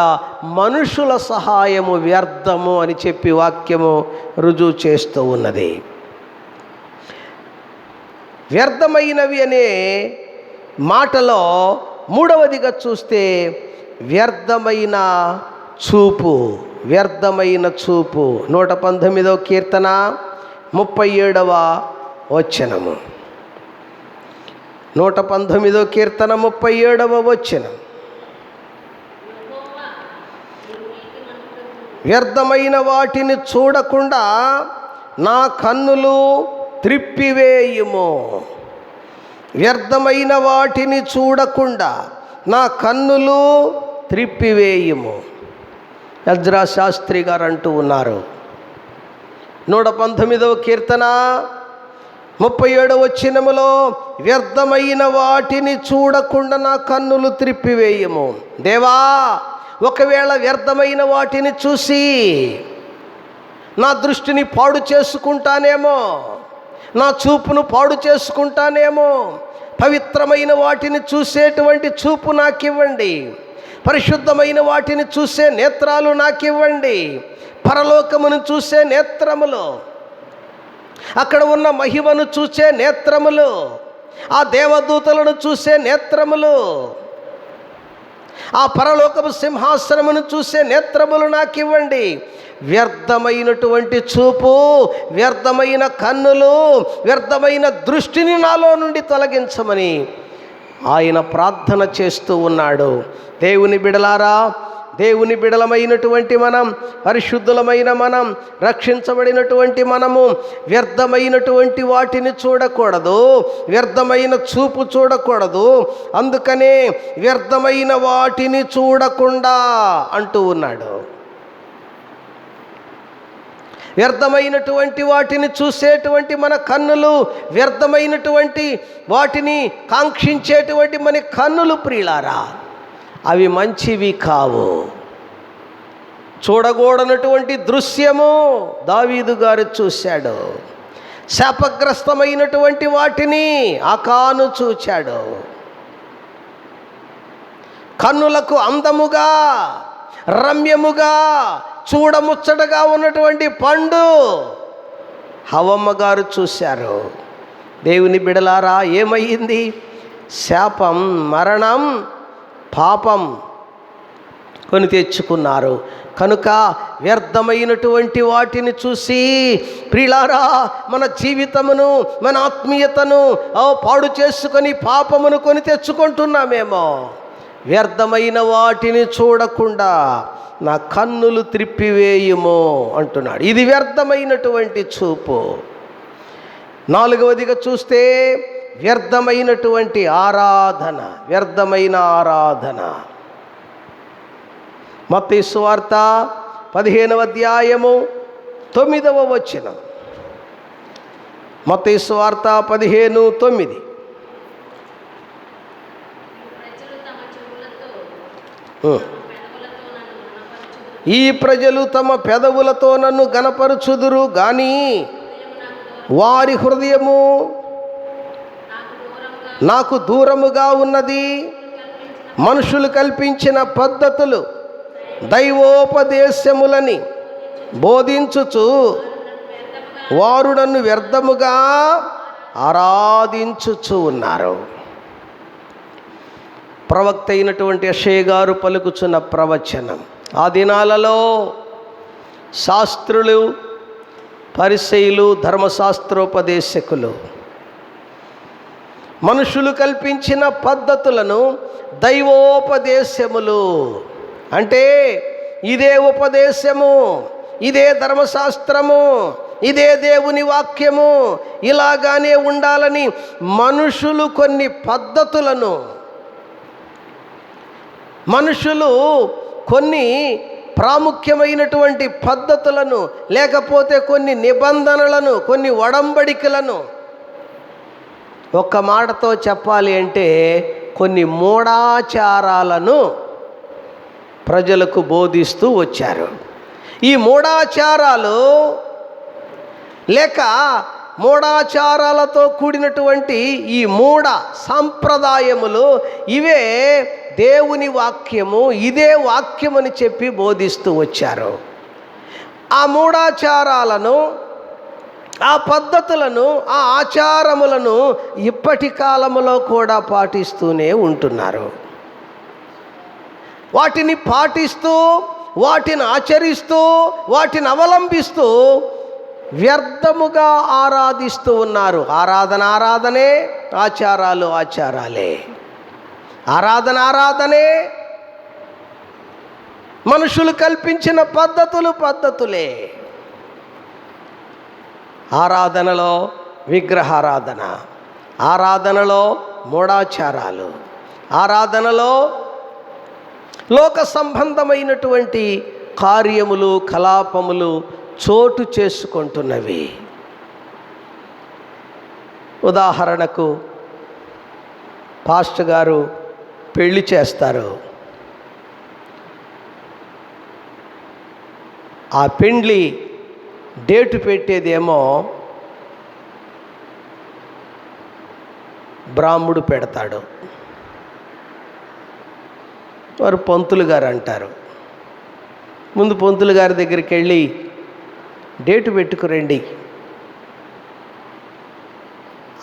మనుషుల సహాయము వ్యర్థము అని చెప్పి వాక్యము రుజువు చేస్తూ ఉన్నది. వ్యర్థమైనవి అనే మాటలో మూడవదిగా చూస్తే వ్యర్థమైన చూపు. వ్యర్థమైన చూపు. 119వ కీర్తన 37వ వచనము. 119వ కీర్తన 37వ వచనం. వ్యర్థమైన వాటిని చూడకుండా నా కన్నులు త్రిప్పివేయుము. వ్యర్థమైన వాటిని చూడకుండా నా కన్నులు త్రిప్పివేయుము. యజ్రా శాస్త్రి గారు అంటూ ఉన్నారు. 119వ కీర్తన 37వ వచనములో వ్యర్థమైన వాటిని చూడకుండా నా కన్నులు త్రిప్పివేయుము. దేవా, ఒకవేళ వ్యర్థమైన వాటిని చూసి నా దృష్టిని పాడు చేసుకుంటానేమో, నా చూపును పాడు చేసుకుంటానేమో, పవిత్రమైన వాటిని చూసేటువంటి చూపు నాకివ్వండి, పరిశుద్ధమైన వాటిని చూసే నేత్రాలు నాకివ్వండి, పరలోకమును చూసే నేత్రములు, అక్కడ ఉన్న మహిమను చూసే నేత్రములు, ఆ దేవదూతలను చూసే నేత్రములు, ఆ పరలోకపు సింహాసనమును చూసే నేత్రములు నాకివ్వండి. వ్యర్థమైనటువంటి చూపు, వ్యర్థమైన కన్నులు, వ్యర్థమైన దృష్టిని నాలో నుండి తొలగించమని ఆయన ప్రార్థన చేస్తూ ఉన్నాడు. దేవుని బిడలారా, దేవుని బిడలమైనటువంటి మనం, పరిశుద్ధులమైన మనం, రక్షించబడినటువంటి మనము వ్యర్థమైనటువంటి వాటిని చూడకూడదు, వ్యర్థమైన చూపు చూడకూడదు. అందుకనే వ్యర్థమైన వాటిని చూడకుండా అంటూ ఉన్నాడు. వ్యర్థమైనటువంటి వాటిని చూసేటువంటి మన కన్నులు, వ్యర్థమైనటువంటి వాటిని కాంక్షించేటువంటి మన కన్నులు ప్రియులారా, అవి మంచివి కావు. చూడకూడనటువంటి దృశ్యము దావీదు గారు చూశాడు. శాపగ్రస్తమైనటువంటి వాటిని ఆకాను చూచాడు. కన్నులకు అందముగా, రమ్యముగా, చూడముచ్చటగా ఉన్నటువంటి పండు హవ్వమ్మ గారు చూశారు. దేవుని బిడలారా, ఏమయ్యింది? శాపం, మరణం, పాపం కొని తెచ్చుకున్నారు. కనుక వ్యర్థమైనటువంటి వాటిని చూసి ప్రియులారా, మన జీవితమును, మన ఆత్మీయతను పాడు చేసుకొని పాపమును కొని తెచ్చుకుంటున్నామేమో. వ్యర్థమైన వాటిని చూడకుండా నా కన్నులు త్రిప్పివేయుము అంటున్నాడు. ఇది వ్యర్థమైనటువంటి చూపు. నాలుగవదిగా చూస్తే వ్యర్థమైనటువంటి ఆరాధన, వ్యర్థమైన ఆరాధన. మత్తయి సువార్త 15వ అధ్యాయము 9వ వచనం. మత్తయి సువార్త 15:9. ఈ ప్రజలు తమ పెదవులతో నన్ను గనపరుచుదురు గాని వారి హృదయము నాకు దూరముగా ఉన్నది. మనుషులు కల్పించిన పద్ధతులు, దైవోపదేశములని బోధించుచు వారు నన్ను వ్యర్థముగా ఆరాధించుచు ఉన్నారు. ప్రవక్త అయినటువంటి యెషయా గారు పలుకుచున్న ప్రవచనం. ఆ దినాలలో శాస్త్రులు, పరిసయ్యులు, ధర్మశాస్త్రోపదేశకులు మనుషులు కల్పించిన పద్ధతులను దైవోపదేశములు అంటే ఇదే ఉపదేశము, ఇదే ధర్మశాస్త్రము, ఇదే దేవుని వాక్యము, ఇలాగానే ఉండాలని మనుషులు కొన్ని పద్ధతులను, మనుషులు కొన్ని ప్రాముఖ్యమైనటువంటి పద్ధతులను, లేకపోతే కొన్ని నిబంధనలను, కొన్ని ఒడంబడికలను, ఒక్క మాటతో చెప్పాలి అంటే కొన్ని మూఢాచారాలను ప్రజలకు బోధిస్తూ వచ్చారు. ఈ మూఢాచారాలు లేక మూఢాచారాలతో కూడినటువంటి ఈ మూఢ సంప్రదాయములు ఇవే దేవుని వాక్యము, ఇదే వాక్యమని చెప్పి బోధిస్తూ వచ్చారు. ఆ మూఢాచారాలను, ఆ పద్ధతులను, ఆ ఆచారములను ఇప్పటి కాలములో కూడా పాటిస్తూనే ఉంటున్నారు. వాటిని పాటిస్తూ, వాటిని ఆచరిస్తూ, వాటిని అవలంబిస్తూ వ్యర్థముగా ఆరాధిస్తూ ఉన్నారు. ఆరాధన ఆరాధనే, ఆచారాలు ఆచారాలే. ఆరాధన ఆరాధనే, మనుషులు కల్పించిన పద్ధతులు పద్ధతులే. ఆరాధనలో విగ్రహారాధన, ఆరాధనలో మూఢాచారాలు, ఆరాధనలో లోక సంబంధమైనటువంటి కార్యములు, కలాపములు చోటు చేసుకుంటున్నవి. ఉదాహరణకు పాస్టర్ గారు పెళ్లి చేస్తారు. ఆ పెండ్లి డేటు పెట్టేదేమో బ్రాహ్మడు పెడతాడు, వారు పంతులు గారు అంటారు. ముందు పంతులు గారి దగ్గరికి వెళ్ళి డేటు పెట్టుకురండి,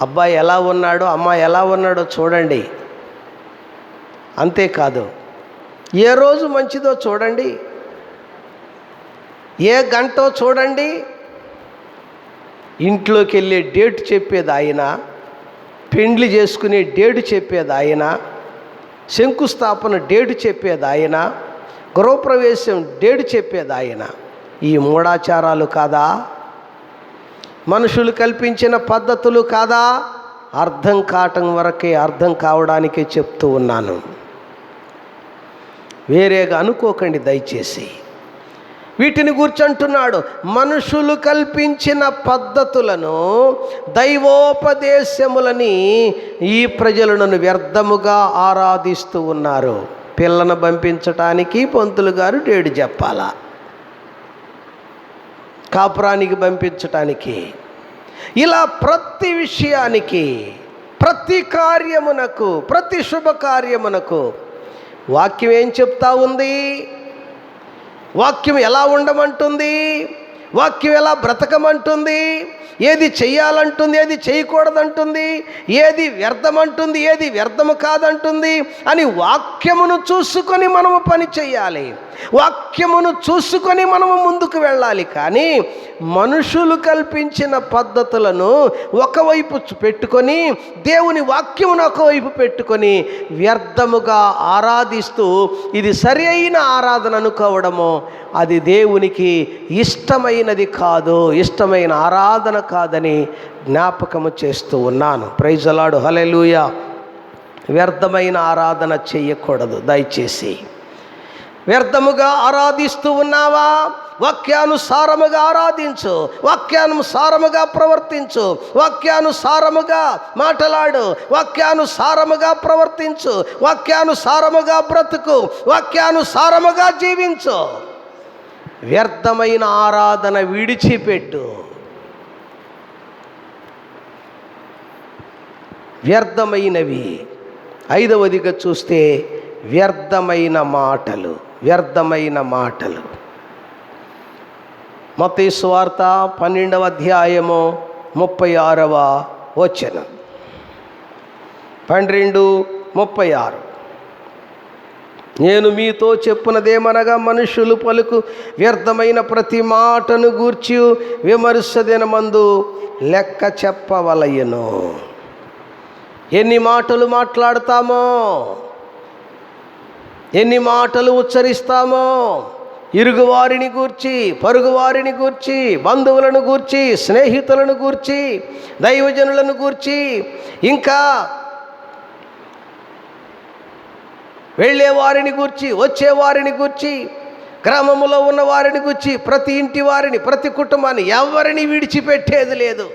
అబ్బాయి ఎలా ఉన్నాడో అమ్మాయి ఎలా ఉన్నాడో చూడండి. అంతేకాదు, ఏ రోజు మంచిదో చూడండి, ఏ గంటో చూడండి. ఇంట్లోకి వెళ్ళే డేట్ చెప్పేది ఆయన, పెండ్లి చేసుకునే డేటు చెప్పేది ఆయన, శంకుస్థాపన డేటు చెప్పేది ఆయన, గృహప్రవేశం డేటు చెప్పేది ఆయన. ఈ మూఢాచారాలు కాదా? మనుషులు కల్పించిన పద్ధతులు కాదా? అర్థం కావటం వరకే, అర్థం కావడానికే చెప్తూ ఉన్నాను. వేరేగా అనుకోకండి దయచేసి. వీటిని కూర్చుంటున్నాడు, మనుషులు కల్పించిన పద్ధతులను, దైవోపదేశములని ఈ ప్రజలను వ్యర్థముగా ఆరాధిస్తూ ఉన్నారు. పిల్లను పంపించటానికి పంతులు గారు డేటు చెప్పాలా, కాపురానికి పంపించటానికి, ఇలా ప్రతి విషయానికి, ప్రతి కార్యమునకు, ప్రతి శుభకార్యమునకు వాక్యం ఏం చెప్తా ఉంది? వాక్యం ఎలా ఉండమంటుంది? వాక్యం ఎలా బ్రతకమంటుంది? ఏది చెయ్యాలంటుంది, ఏది చేయకూడదంటుంది, ఏది వ్యర్థమంటుంది, ఏది వ్యర్థము కాదంటుంది అని వాక్యమును చూసుకొని మనము పని చెయ్యాలి. వాక్యమును చూసుకొని మనము ముందుకు వెళ్ళాలి. కానీ మనుషులు కల్పించిన పద్ధతులను ఒకవైపు పెట్టుకొని, దేవుని వాక్యమును ఒకవైపు పెట్టుకొని వ్యర్థముగా ఆరాధిస్తూ ఇది సరి అయిన ఆరాధన అనుకోవడము, అది దేవునికి ఇష్టమైనది కాదు, ఇష్టమైన ఆరాధన కాదని జ్ఞాపకము చేస్తూ ఉన్నాను. ప్రైజ్ ది లార్డ్, హల్లెలూయా. వ్యర్థమైన ఆరాధన చెయ్యకూడదు దయచేసి. వ్యర్థముగా ఆరాధిస్తూ ఉన్నావా? వాక్యానుసారముగా ఆరాధించు, వాక్యానుసారముగా ప్రవర్తించు, వాక్యానుసారముగా మాట్లాడు, వాక్యానుసారముగా ప్రవర్తించు, వాక్యానుసారముగా బ్రతుకు, వాక్యానుసారముగా జీవించు. వ్యర్థమైన ఆరాధన విడిచిపెట్టు. వ్యర్థమైనవి. ఐదవదిగా చూస్తే వ్యర్థమైన మాటలు. వ్యర్థమైన మాటలు. మత్తయి సువార్త 12వ అధ్యాయము 36వ వచనం. 12:36. నేను మీతో చెప్పునదేమనగా, మనుషులు పలుకు వ్యర్థమైన ప్రతి మాటను గూర్చి విమర్శ దినమందు లెక్క చెప్పవలయను. ఎన్ని మాటలు మాట్లాడతామో, ఎన్ని మాటలు ఉచ్చరిస్తామో, ఇరుగువారిని గూర్చి, పొరుగువారిని గూర్చి, బంధువులను గూర్చి, స్నేహితులను గూర్చి, దైవజనులను గూర్చి, ఇంకా వెళ్ళేవారిని గూర్చి, వచ్చేవారిని గూర్చి, గ్రామములో ఉన్న వారిని గూర్చి, ప్రతి ఇంటి వారిని, ప్రతి కుటుంబాన్ని, ఎవరిని విడిచిపెట్టేది లేదు,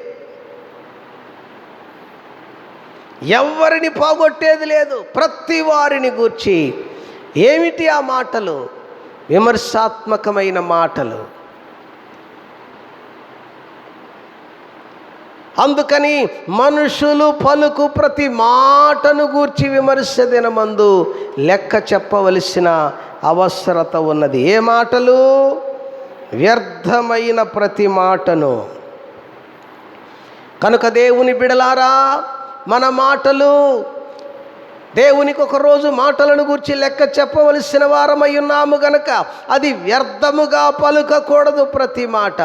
ఎవరిని పోగొట్టేది లేదు. ప్రతి వారిని గూర్చి. ఏమిటి ఆ మాటలు? విమర్శాత్మకమైన మాటలు. అందుకని మనుషులు పలుకు ప్రతి మాటను గూర్చి విమర్శ దినమందు లెక్క చెప్పవలసిన అవసరత ఉన్నది. ఏ మాటలు? వ్యర్థమైన ప్రతి మాటను. కనుక దేవుని బిడలారా, మన మాటలు, దేవునికి ఒకరోజు మాటలను గూర్చి లెక్క చెప్పవలసిన వారమై ఉన్నాము గనక అది వ్యర్థముగా పలుకకూడదు. ప్రతి మాట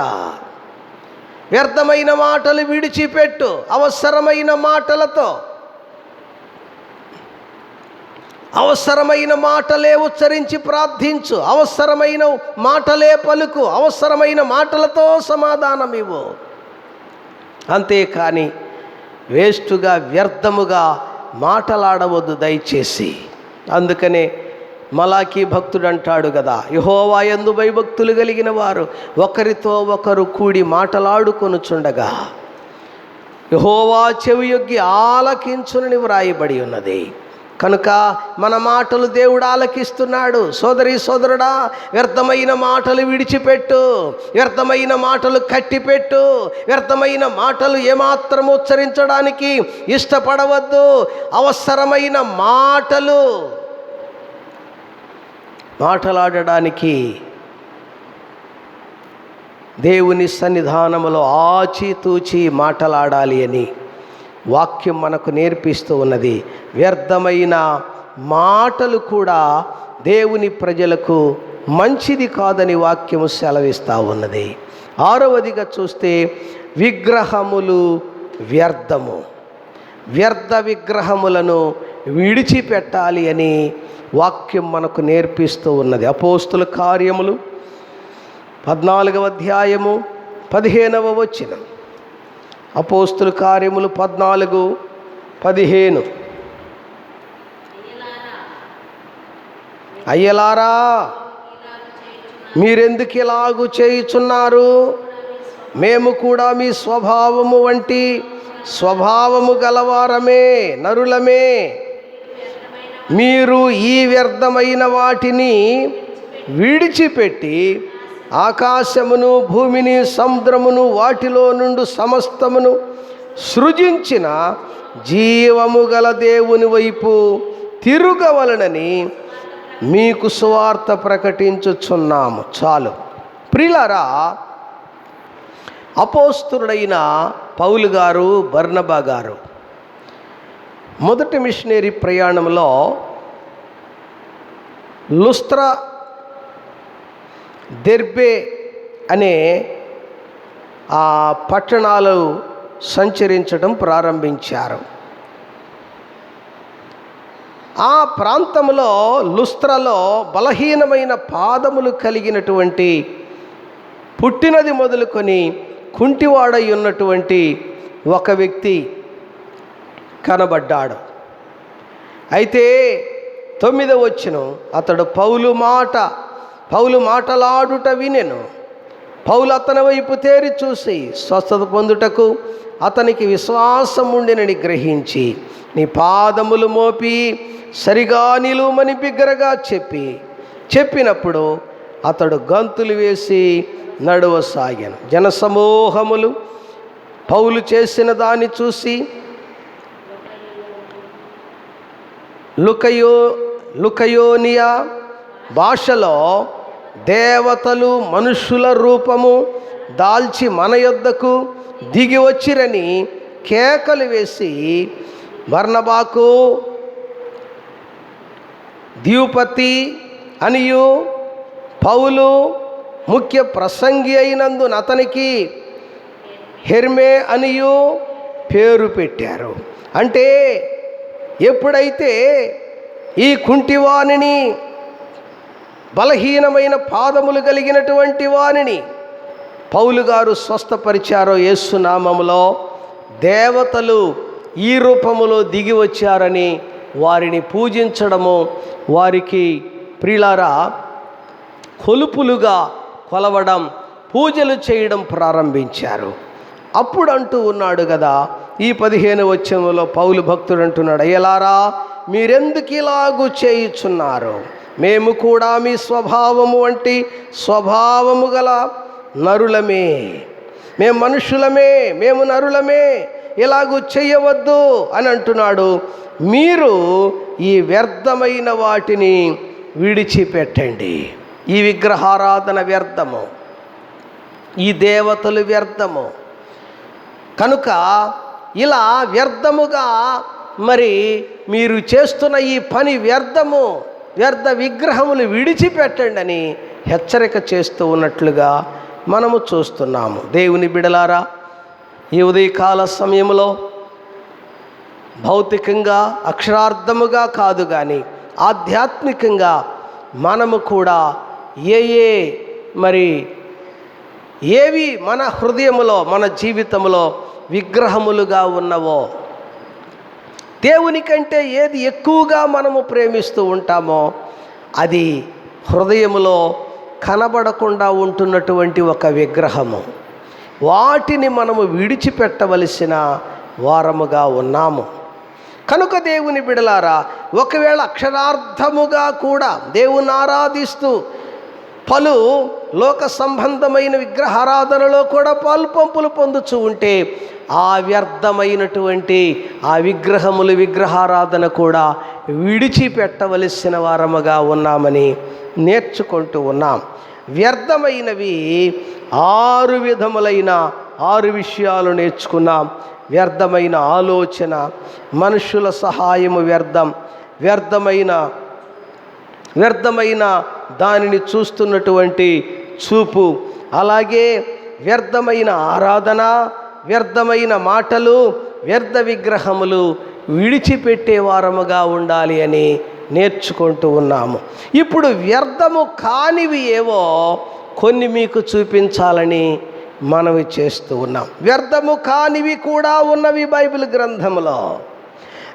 వ్యర్థమైన మాటలు విడిచిపెట్టు. అవసరమైన మాటలతో, అవసరమైన మాటలే ఉచ్చరించి ప్రార్థించు, అవసరమైన మాటలే పలుకు, అవసరమైన మాటలతో సమాధానం ఇవ్వు. అంతేకాని వేస్టుగా, వ్యర్థముగా మాటలాడవద్దు దయచేసి. అందుకనే మలాకీ భక్తుడు అంటాడు కదా, యెహోవా యందు భయభక్తులు కలిగిన వారు ఒకరితో ఒకరు కూడి మాటలాడుకొనుచుండగా యెహోవా చెవియొగ్గి ఆలకించునని వ్రాయబడి ఉన్నది. కనుక మన మాటలు దేవుడు ఆలకిస్తున్నాడు. సోదరి సోదరుడా, వ్యర్థమైన మాటలు విడిచిపెట్టు, వ్యర్థమైన మాటలు కట్టిపెట్టు, వ్యర్థమైన మాటలు ఏమాత్రం ఉచ్చరించడానికి ఇష్టపడవద్దు. అవసరమైన మాటలు మాట్లాడడానికి దేవుని సన్నిధానములో ఆచితూచి మాట్లాడాలి అని వాక్యం మనకు నేర్పిస్తూ ఉన్నది. వ్యర్థమైన మాటలు కూడా దేవుని ప్రజలకు మంచిది కాదని వాక్యము సెలవిస్తూ ఉన్నది. ఆరవదిగా చూస్తే విగ్రహములు వ్యర్థము. వ్యర్థ విగ్రహములను విడిచిపెట్టాలి అని వాక్యం మనకు నేర్పిస్తూ ఉన్నది. అపోస్తుల కార్యములు 14వ అధ్యాయము 15వ వచనం. అపోస్తుల కార్యములు 14:15. అయ్యలారా, మీరెందుకు ఇలాగు చేయుచున్నారు? మేము కూడా మీ స్వభావము వంటి స్వభావము గలవారమే, నరులమే. మీరు ఈ వ్యర్థమైన వాటిని విడిచిపెట్టి ఆకాశమును, భూమిని, సముద్రమును, వాటిలో నుండి సమస్తమును సృజించిన జీవము గల దేవుని వైపు తిరుగవలనని మీకు సువార్త ప్రకటించుచున్నాము. చాలు ప్రియులారా, అపోస్తలుడైన పౌలు గారు, బర్నబా గారు మొదటి మిషనరీ ప్రయాణంలో లుస్త్రా, దెర్బే అనే ఆ పట్టణాలు సంచరించడం ప్రారంభించారు. ఆ ప్రాంతంలో లుస్త్రలో బలహీనమైన పాదములు కలిగినటువంటి, పుట్టినది మొదలుకొని కుంటివాడై ఉన్నటువంటి ఒక వ్యక్తి కనబడ్డాడు. అయితే 9వ వచనం, అతడు పౌలు మాటలాడుట వినెను. పౌలు అతని వైపు తేరి చూసి స్వస్థత పొందుటకు అతనికి విశ్వాసం ఉండినని గ్రహించి, నీ పాదములు మోపి సరిగా నిలువమని బిగ్గరగా చెప్పినప్పుడు అతడు గంతులు వేసి నడవసాగాను. జనసమూహములు పౌలు చేసిన దాన్ని చూసి లుకయోనియా భాషలో దేవతలు మనుషుల రూపము దాల్చి మన యొద్దకు దిగి వచ్చిరని కేకలు వేసి, బర్నబాకు ద్యూపతి అనియు పౌలు ముఖ్య ప్రసంగి అయినందున అతనికి హెర్మే అనియు పేరు పెట్టారు. అంటే ఎప్పుడైతే ఈ కుంటివాణిని, బలహీనమైన పాదములు కలిగినటువంటి వానిని పౌలు గారు స్వస్థపరిచారో, యేసు నామములో దేవతలు ఈ రూపములో దిగి వచ్చారని వారిని పూజించడము, వారికి ప్రియులారా కొలుపులుగా కొలవడం, పూజలు చేయడం ప్రారంభించారు. అప్పుడు అంటూ ఉన్నాడు కదా, ఈ 15వ వచనంలో పౌలు భక్తుడు అంటున్నాడు, అయ్యలారా, మీరెందుకు ఇలాగు చేయుచున్నారు? మేము కూడా మీ స్వభావము వంటి స్వభావము గల నరులమే, మేము మనుషులమే, మేము నరులమే, ఇలాగూ చేయవద్దు అని అంటున్నాడు. మీరు ఈ వ్యర్థమైన వాటిని విడిచిపెట్టండి. ఈ విగ్రహారాధన వ్యర్థము, ఈ దేవతలు వ్యర్థము. కనుక ఇలా వ్యర్థముగా మరి మీరు చేస్తున్న ఈ పని వ్యర్థము, వ్యర్థ విగ్రహములు విడిచిపెట్టండి అని హెచ్చరిక చేస్తూ ఉన్నట్లుగా మనము చూస్తున్నాము. దేవుని బిడలారా, ఈ ఉదయకాల సమయంలో భౌతికంగా అక్షరార్థముగా కాదు కానీ ఆధ్యాత్మికంగా మనము కూడా ఏవి మన హృదయములో, మన జీవితంలో విగ్రహములుగా ఉన్నవో, దేవుని కంటే ఏది ఎక్కువగా మనము ప్రేమిస్తూ ఉంటామో అది హృదయములో కనబడకుండా ఉంటున్నటువంటి ఒక విగ్రహము. వాటిని మనము విడిచిపెట్టవలసిన వారముగా ఉన్నాము. కనుక దేవుని బిడలారా, ఒకవేళ అక్షరార్థముగా కూడా దేవుని ఆరాధిస్తూ పలు లోక సంబంధమైన విగ్రహారాధనలో కూడా పాల్పంపులు పొందుతూ ఉంటే ఆ వ్యర్థమైనటువంటి ఆ విగ్రహారాధన కూడా విడిచిపెట్టవలసిన వారముగా ఉన్నామని నేర్చుకుంటూ ఉన్నాం. వ్యర్థమైనవి 6 విధములైన 6 విషయాలు నేర్చుకున్నాం. వ్యర్థమైన ఆలోచన, మనుషుల సహాయము వ్యర్థం, వ్యర్థమైన దానిని చూస్తున్నటువంటి చూపు, అలాగే వ్యర్థమైన ఆరాధన, వ్యర్థమైన మాటలు, వ్యర్థ విగ్రహములు విడిచిపెట్టే వారముగా ఉండాలి అని నేర్చుకుంటూ ఉన్నాము. ఇప్పుడు వ్యర్థము కానివి ఏవో కొన్ని మీకు చూపించాలని మనవి చేస్తూ ఉన్నాం. వ్యర్థము కానివి కూడా ఉన్నవి బైబిల్ గ్రంథంలో.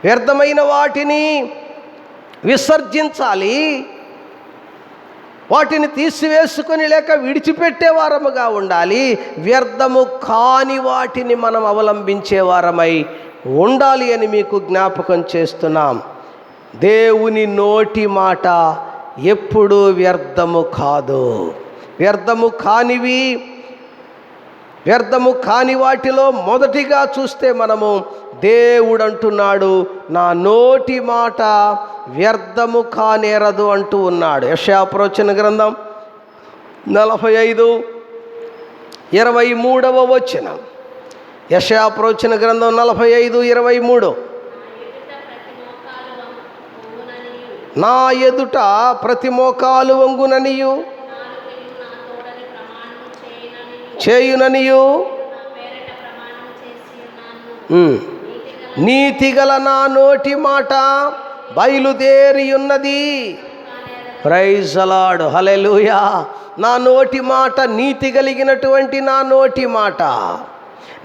వ్యర్థమైన వాటిని విసర్జించాలి, వాటిని తీసివేసుకొని లేక విడిచిపెట్టే వారముగా ఉండాలి. వ్యర్థము కాని వాటిని మనం అవలంబించే వారమై ఉండాలి అని మీకు జ్ఞాపకం చేస్తున్నాం. దేవుని నోటి మాట ఎప్పుడూ వ్యర్థము కాదు. వ్యర్థము కాని వాటిలో మొదటిగా చూస్తే మనము దేవుడు అంటున్నాడు, నా నోటి మాట వ్యర్థము కానేరదు అంటూ ఉన్నాడు. యెషయా ప్రవచన గ్రంథం 45:23 యెషయా ప్రవచన గ్రంథం 45:23 నా ఎదుట ప్రతి మోకాలు వంగుననియు చేయుననియు నీతిగల నా నోటి మాట బయలుదేరి ఉన్నది. ప్రైజ్ ది లార్డ్, హల్లెలూయా. నా నోటి మాట, నీతి కలిగినటువంటి నా నోటి మాట,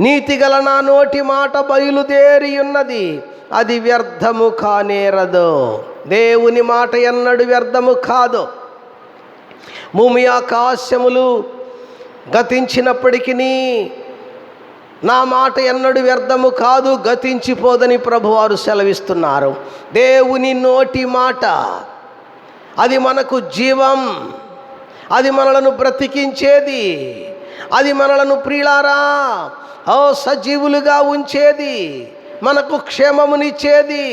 నీతిగల నా నోటి మాట బయలుదేరి ఉన్నది, అది వ్యర్థము కానేరదు. దేవుని మాట ఎన్నడు వ్యర్థము కాదు. భూమి ఆకాశములు గతించినప్పటికీ నా మాట ఎన్నడు వ్యర్థము కాదు, గతించిపోదని ప్రభువారు సెలవిస్తున్నారు. దేవుని నోటి మాట అది మనకు జీవం, అది మనలను బ్రతికించేది, అది మనలను ప్రియులారా సజీవులుగా ఉంచేది, మనకు క్షేమమునిచ్చేది,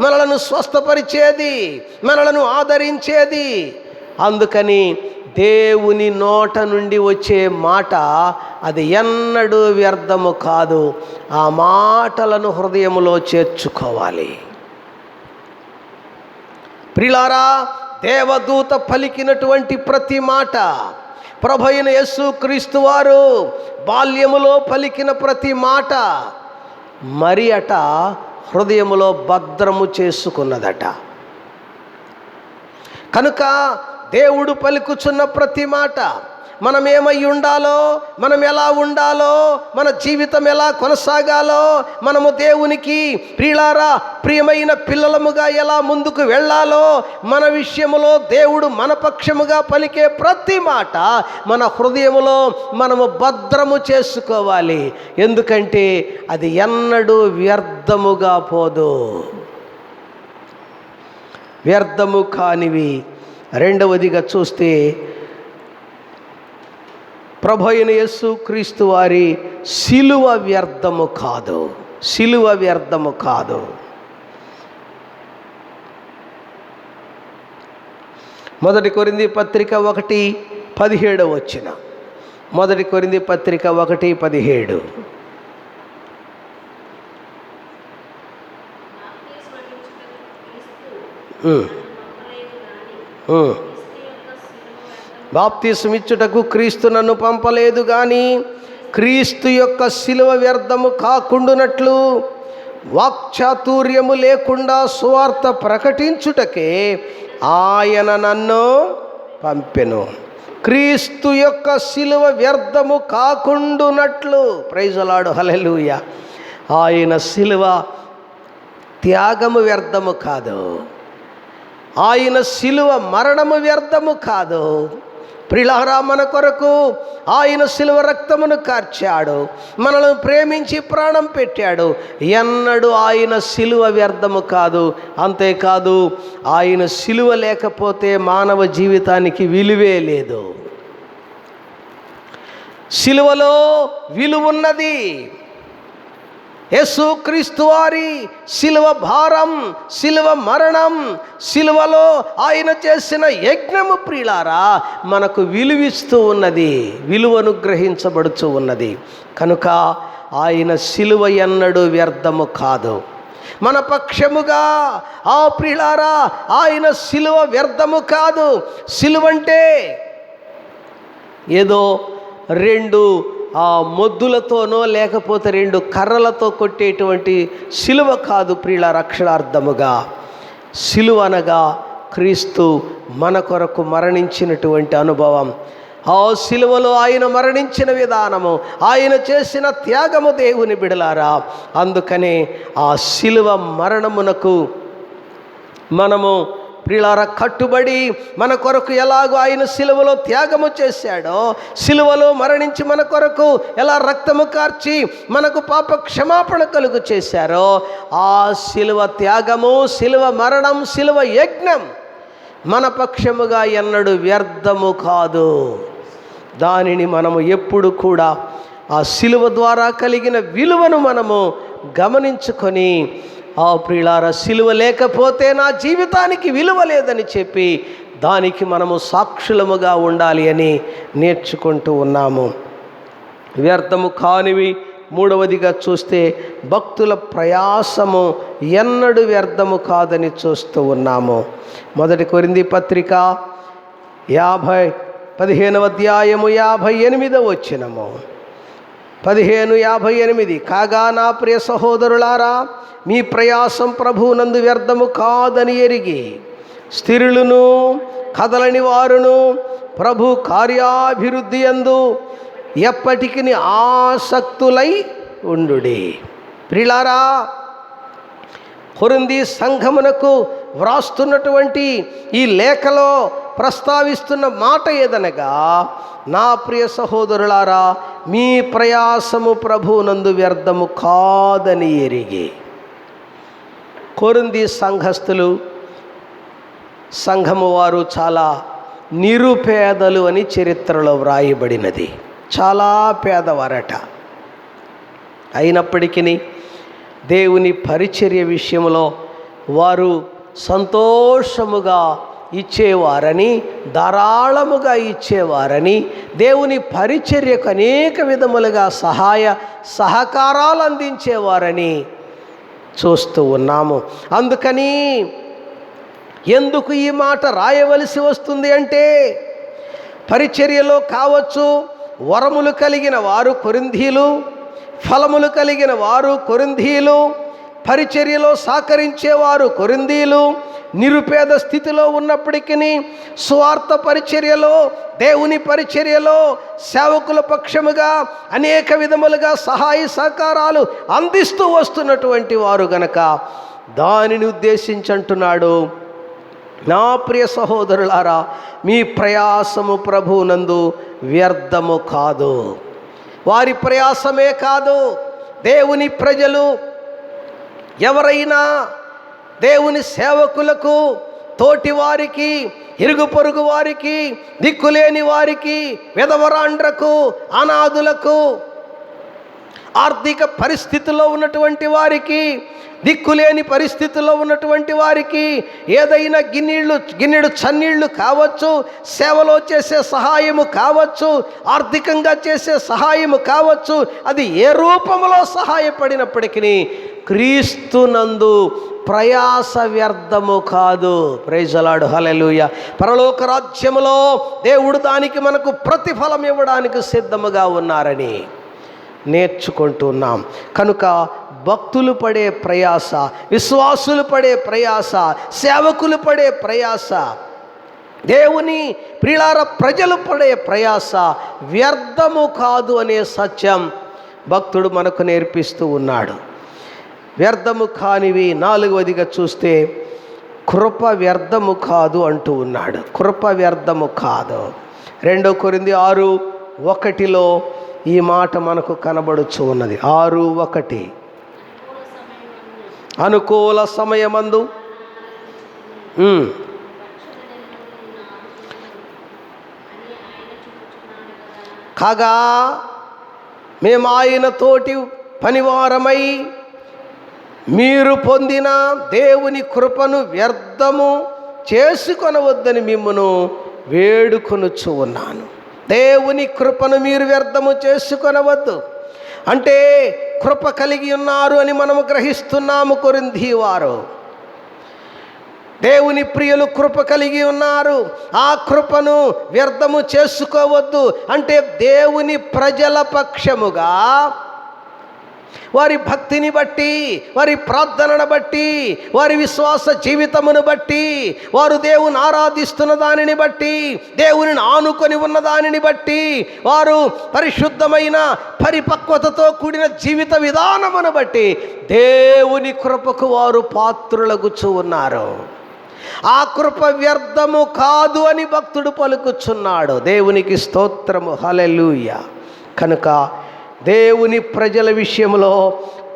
మనలను స్వస్థపరిచేది, మనలను ఆదరించేది. అందుకని దేవుని నోట నుండి వచ్చే మాట అది ఎన్నడూ వ్యర్థము కాదు. ఆ మాటలను హృదయములో చేర్చుకోవాలి. ప్రియులారా, దేవదూత పలికినటువంటి ప్రతి మాట, ప్రభువైన యేసుక్రీస్తు వారు బాల్యములో పలికిన ప్రతి మాట మరి అట హృదయములో భద్రము చేసుకున్నదట. కనుక దేవుడు పలుకుచున్న ప్రతి మాట మనం ఏమై ఉండాలో, మనం ఎలా ఉండాలో, మన జీవితం ఎలా కొనసాగాలో, మనము దేవునికి ప్రియులారా ప్రియమైన పిల్లలముగా ఎలా ముందుకు వెళ్ళాలో, మన విషయములో దేవుడు మన పక్షముగా పలికే ప్రతి మాట మన హృదయములో మనము భద్రము చేసుకోవాలి. ఎందుకంటే అది ఎన్నడూ వ్యర్థముగా పోదు. వ్యర్థము కానివి రెండవదిగా చూస్తే ప్రభువైన యేసుక్రీస్తు వారి సిలువ వ్యర్థము కాదు. సిలువ వ్యర్థము కాదు. మొదటి కొరింథీ పత్రిక 1:17 మొదటి కొరింథీ పత్రిక 1:17 బాప్తిస్మిచ్చుటకు క్రీస్తు నన్ను పంపలేదు గాని క్రీస్తు యొక్క సిలువ వ్యర్థము కాకుండునట్లు వాక్చాతుర్యము లేకుండా సువార్త ప్రకటించుటకే ఆయన నన్ను పంపెను. క్రీస్తు యొక్క సిలువ వ్యర్థము కాకుండునట్లు. ప్రైజ్ ది లార్డ్, హల్లెలూయా. ఆయన సిలువ త్యాగము వ్యర్థము కాదు. ఆయన సిలువ మరణము వ్యర్థము కాదు. ప్రియులారా, మన కొరకు ఆయన సిలువ రక్తమును కార్చాడు, మనల్ని ప్రేమించి ప్రాణం పెట్టాడు. ఎన్నడూ ఆయన సిలువ వ్యర్థము కాదు. అంతేకాదు, ఆయన సిలువ లేకపోతే మానవ జీవితానికి విలువే లేదు. సిలువలో విలువున్నది. యేసుక్రీస్తు వారి సిలువ భారం, సిలువ మరణం, సిలువలో ఆయన చేసిన యజ్ఞము ప్రియులారా మనకు విలువిస్తూ ఉన్నది, విలువను గ్రహించబడుతూ ఉన్నది. కనుక ఆయన సిలువ ఎన్నడూ వ్యర్థము కాదు. మన పక్షముగా ప్రియులారా ఆయన సిలువ వ్యర్థము కాదు. సిలువ అంటే ఏదో 2 ఆ మొద్దులతోనో లేకపోతే 2 కర్రలతో కొట్టేటువంటి సిలువ కాదు ప్రియులారా. అక్షరార్థముగా సిలువ అనగా క్రీస్తు మన కొరకు మరణించినటువంటి అనుభవం. ఆ సిలువలో ఆయన మరణించిన విధానము, ఆయన చేసిన త్యాగము దేవుని బిడలారా. అందుకనే ఆ సిలువ మరణమునకు మనము ప్రియులారా కట్టుబడి, మన కొరకు ఎలాగో ఆయన సిలువలో త్యాగము చేశాడో, సిలువలో మరణించి మన కొరకు ఎలా రక్తము కార్చి మనకు పాప క్షమాపణ కలుగు చేశారో, ఆ సిలువ త్యాగము, సిలువ మరణం, సిలువ యజ్ఞం మన పక్షముగా ఎన్నడూ వ్యర్థము కాదు. దానిని మనము ఎప్పుడు కూడా ఆ సిలువ ద్వారా కలిగిన విలువను మనము గమనించుకొని, ఆ ప్రియులారా సిలువ లేకపోతే నా జీవితానికి విలువ లేదని చెప్పి దానికి మనము సాక్షులముగా ఉండాలి అని నేర్చుకుంటూ ఉన్నాము. వ్యర్థము కానివి మూడవదిగా చూస్తే భక్తుల ప్రయాసము ఎన్నడూ వ్యర్థము కాదని చూస్తూ ఉన్నాము. 1 కొరింథీ పత్రిక 15వ అధ్యాయము 58వ వచనము. 15:58 కాగా నా ప్రియ సహోదరులారా, మీ ప్రయాసం ప్రభువునందు వ్యర్థము కాదని ఎరిగి స్థిరులను కదలని వారును ప్రభు కార్యాభివృద్ధి యందు ఎప్పటికి ఆసక్తులై ఉండుడి. ప్రియులారా, కొరింథీ సంఘమునకు వ్రాస్తున్నటువంటి ఈ లేఖలో ప్రస్తావిస్తున్న మాట ఏదనగా, నా ప్రియ సహోదరులారా, మీ ప్రయాసము ప్రభువునందు వ్యర్థము కాదని ఎరిగి. కొరింథీ సంఘస్థులు, సంఘము వారు చాలా నిరుపేదలు అని చరిత్రలో వ్రాయబడినది. చాలా పేదవారట. అయినప్పటికీ దేవుని పరిచర్య విషయంలో వారు సంతోషముగా ఇచ్చేవారని, ధారాళముగా ఇచ్చేవారని, దేవుని పరిచర్యకు అనేక విధములుగా సహాయ సహకారాలు అందించేవారని చూస్తూ ఉన్నాము. అందుకని ఎందుకు ఈ మాట రాయవలసి వస్తుంది అంటే, పరిచర్యలో కావచ్చు వరములు కలిగిన వారు కొరింథీలు, ఫలములు కలిగిన వారు కొరింథీలు, పరిచర్యలో సహకరించేవారు కొరింథీలు, నిరుపేద స్థితిలో ఉన్నప్పటికీ స్వార్థ పరిచర్యలో, దేవుని పరిచర్యలో సేవకుల పక్షముగా అనేక విధములుగా సహాయ సహకారాలు అందిస్తూ వస్తున్నటువంటి వారు గనక దానిని ఉద్దేశించి అంటున్నాడు, నా ప్రియ సహోదరులారా, మీ ప్రయాసము ప్రభువునందు వ్యర్థము కాదు. వారి ప్రయాసమే కాదు, దేవుని ప్రజలు ఎవరైనా దేవుని సేవకులకు, తోటి వారికి, ఇరుగు పొరుగు వారికి, దిక్కులేని వారికి, విధవరాండ్రకు, అనాథులకు, ఆర్థిక పరిస్థితుల్లో ఉన్నటువంటి వారికి, దిక్కులేని పరిస్థితుల్లో ఉన్నటువంటి వారికి ఏదైనా గిన్నెడు చన్నీళ్లు కావచ్చు, సేవలో చేసే సహాయము కావచ్చు, ఆర్థికంగా చేసే సహాయము కావచ్చు, అది ఏ రూపంలో సహాయపడినప్పటికీ క్రీస్తునందు ప్రయాస వ్యర్థము కాదు. ప్రైజ్ ది లార్డ్, హల్లెలూయా. పరలోక రాజ్యములో దేవుడు దానికి మనకు ప్రతిఫలం ఇవ్వడానికి సిద్ధముగా ఉన్నారని నేర్చుకుంటున్నాం. కనుక భక్తులు పడే ప్రయాస, విశ్వాసులు పడే ప్రయాస, సేవకులు పడే ప్రయాస, దేవుని ప్రియులార ప్రజలు పడే ప్రయాస వ్యర్థము కాదు అనే సత్యం భక్తుడు మనకు నేర్పిస్తూ ఉన్నాడు. వ్యర్థము కానివి 4వదిగా చూస్తే కృప వ్యర్థము కాదు అంటూ ఉన్నాడు. కృప వ్యర్థము కాదు. 2 కొరింథీ 6:1 ఈ మాట మనకు కనబడుచు ఉన్నది. 6:1 అనుకూల సమయమందు కాగా మేము ఆయన తోటి పనివారమై మీరు పొందిన దేవుని కృపను వ్యర్థము చేసుకొనవద్దని మిమ్మును వేడుకొనుచు ఉన్నాను. దేవుని కృపను మీరు వ్యర్థము చేసుకొనవద్దు అంటే కృప కలిగి ఉన్నారు అని మనము గ్రహిస్తున్నాము. కొరింథీ వారు దేవుని ప్రియులు కృప కలిగి ఉన్నారు. ఆ కృపను వ్యర్థము చేసుకోవద్దు. అంటే దేవుని ప్రజల పక్షముగా వారి భక్తిని బట్టి, వారి ప్రార్థనను బట్టి, వారి విశ్వాస జీవితమును బట్టి, వారు దేవుని ఆరాధిస్తున్న దానిని బట్టి, దేవునిని ఆనుకొని ఉన్న దానిని బట్టి, వారు పరిశుద్ధమైన పరిపక్వతతో కూడిన జీవిత విధానమును బట్టి దేవుని కృపకు వారు పాత్రులగుచూ ఉన్నారు. ఆ కృప వ్యర్థము కాదు అని భక్తుడు పలుకుచున్నాడు. దేవునికి స్తోత్రము, హల్లెలూయా. కనుక దేవుని ప్రజల విషయంలో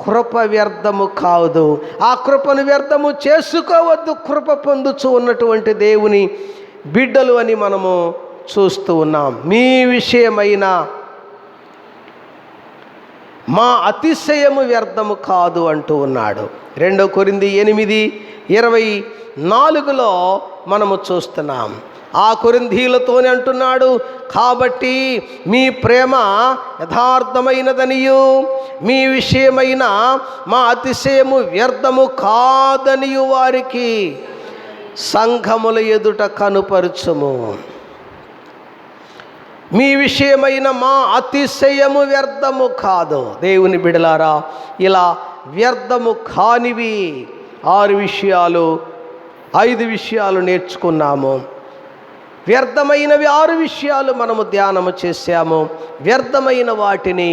కృప వ్యర్థము కాదు. ఆ కృపను వ్యర్థము చేసుకోవద్దు. కృప పొందుచూ ఉన్నటువంటి దేవుని బిడ్డలు అని మనము చూస్తూ ఉన్నాం. మీ విషయమైన మా అతిశయము వ్యర్థము కాదు అంటూ ఉన్నాడు. 2 కొరింథీ 8:24 మనము చూస్తున్నాం. ఆ కొరింథీలతోనే అంటున్నాడు, కాబట్టి మీ ప్రేమ యథార్థమైనదనియు మీ విషయమైన మా అతిశయము వ్యర్థము కాదనియు వారికి సంఘముల ఎదుట కనుపరచుము. మీ విషయమైన మా అతిశయము వ్యర్థము కాదు. దేవుని బిడలారా, ఇలా వ్యర్థము కానివి 5 విషయాలు నేర్చుకున్నాము. వ్యర్థమైనవి 6 విషయాలు మనము ధ్యానము చేశాము. వ్యర్థమైన వాటిని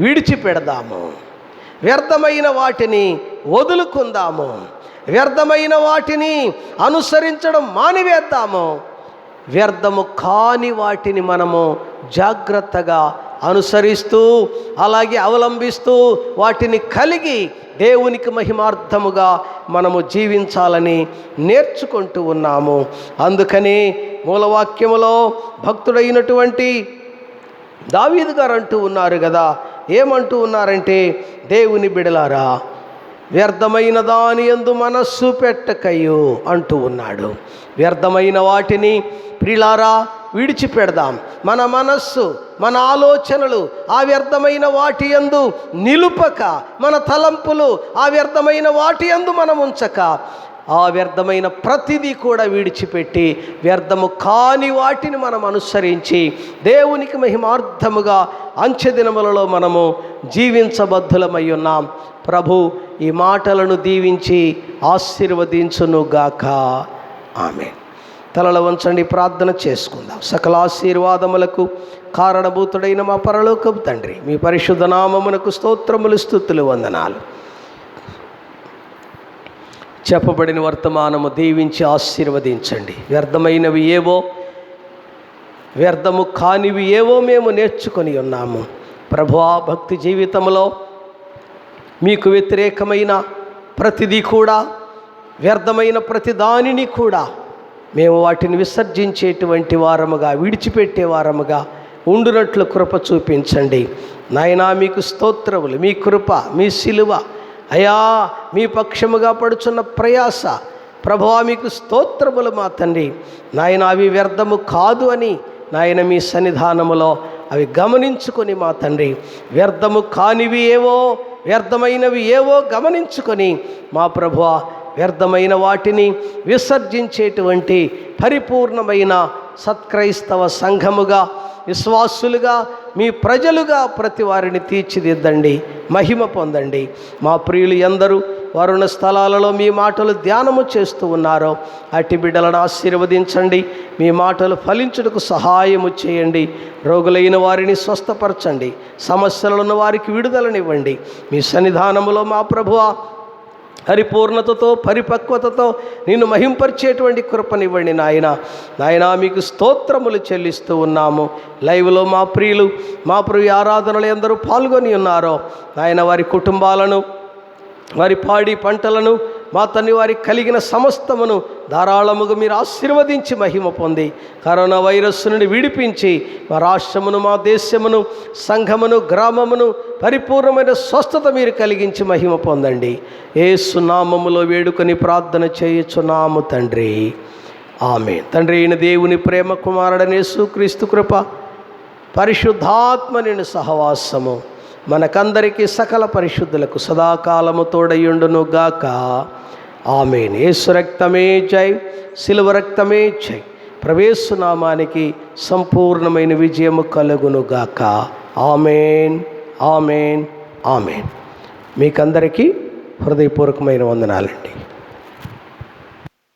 విడిచిపెడదాము, వ్యర్థమైన వాటిని వదులుకుందాము, వ్యర్థమైన వాటిని అనుసరించడం మానివేద్దాము. వ్యర్థము కాని వాటిని మనము జాగ్రత్తగా అనుసరిస్తూ, అలాగే అవలంబిస్తూ, వాటిని కలిగి దేవునికి మహిమార్థముగా మనము జీవించాలని నేర్చుకుంటూ ఉన్నాము. అందుకని మూలవాక్యములో భక్తుడైనటువంటి దావీదు గారు అంటూ ఉన్నారు కదా, ఏమంటూ ఉన్నారంటే, దేవుని బిడలారా, వ్యర్థమైన దాని యందు మనస్సు పెట్టకయు అంటూ ఉన్నాడు. వ్యర్థమైన వాటిని ప్రియులారా విడిచిపెడదాం. మన మనస్సు, మన ఆలోచనలు ఆ వ్యర్థమైన వాటి యందు నిలుపక, మన తలంపులు ఆ వ్యర్థమైన వాటి యందు మనం ఉంచక, ఆ వ్యర్థమైన ప్రతిదీ కూడా విడిచిపెట్టి వ్యర్థము కాని వాటిని మనం అనుసరించి దేవునికి మహిమార్థముగా అంచెదినములలో మనము జీవించబద్ధులమై ఉన్నాం. ప్రభు ఈ మాటలను దీవించి ఆశీర్వదించునుగాక. ఆమేన్. తలల వంచండి, ప్రార్థన చేసుకుందాం. సకల ఆశీర్వాదములకు కారణభూతుడైన మా పరలోకపు తండ్రి, మీ పరిశుద్ధ నామమునకు స్తోత్రములు, స్తుతులు, వందనాలు. చెప్పబడిన వర్తమానము దీవించి ఆశీర్వదించండి. వ్యర్థమైనవి ఏవో, వ్యర్థము కానివి ఏవో మేము నేర్చుకొని ఉన్నాము. ప్రభువా, భక్తి జీవితంలో మీకు వ్యతిరేకమైన ప్రతిదీ కూడా, వ్యర్థమైన ప్రతి దానిని కూడా మేము వాటిని విసర్జించేటువంటి వారముగా, విడిచిపెట్టే వారముగా ఉండునట్లు కృప చూపించండి. నాయనా, మీకు స్తోత్రములు. మీ కృప, మీ సిలువ, అయా, మీ పక్షముగా పడుచున్న ప్రయాస, ప్రభువా మీకు స్తోత్రములు మా తండ్రి. నాయన, అవి వ్యర్థము కాదు అని నాయన మీ సన్నిధానములో అవి గమనించుకొని మా తండ్రి, వ్యర్థము కానివి ఏవో, వ్యర్థమైనవి ఏవో గమనించుకొని మా ప్రభువా, వ్యర్థమైన వాటిని విసర్జించేటువంటి పరిపూర్ణమైన సత్క్రైస్తవ సంఘముగా, విశ్వాసులుగా, మీ ప్రజలుగా ప్రతి వారిని తీర్చిదిద్దండి, మహిమ పొందండి. మా ప్రియులు ఎందరూ వరుణ స్థలాలలో మీ మాటలు ధ్యానము చేస్తూ ఉన్నారో అట్టి బిడ్డలను ఆశీర్వదించండి. మీ మాటలు ఫలించుటకు సహాయము చేయండి. రోగులైన వారిని స్వస్థపరచండి. సమస్యలను వారికి విడుదలనివ్వండి. మీ సన్నిధానములో మా ప్రభువా పరిపూర్ణతతో, పరిపక్వతతో నిన్ను మహింపరిచేటువంటి కృపనివ్వండి నాయన. నాయన, మీకు స్తోత్రములు చెల్లిస్తూ ఉన్నాము. లైవ్లో మా ప్రియులు, మా ప్రియ ఆరాధనలు ఎందరూ పాల్గొని ఉన్నారో నాయన, వారి కుటుంబాలను, వారి పాడి పంటలను, మా తండ్రి వారికి కలిగిన సమస్తమును ధారాళముగా మీరు ఆశీర్వదించి మహిమ పొంది, కరోనా వైరస్ నుండి విడిపించి మా రాష్ట్రమును, మా దేశమును, సంఘమును, గ్రామమును పరిపూర్ణమైన స్వస్థత మీరు కలిగించి మహిమ పొందండి. యేసు నామములో వేడుకొని ప్రార్థన చేయుచున్నాము తండ్రి, ఆమేన్. తండ్రి అయిన దేవుని ప్రేమ, కుమారుడైన యేసుక్రీస్తు కృప, పరిశుద్ధాత్మ నిన్ను సహవాసము మనకందరికీ సకల పరిశుద్ధులకు సదాకాలము తోడయుండును గాక. ఆమేన్. యేసు రక్తమే జై, శిలువ రక్తమే జై. ప్రవేశు నామానికి సంపూర్ణమైన విజయము కలుగునుగాక. ఆమేన్, ఆమేన్, ఆమేన్. మీకందరికీ హృదయపూర్వకమైన వందనాలండి.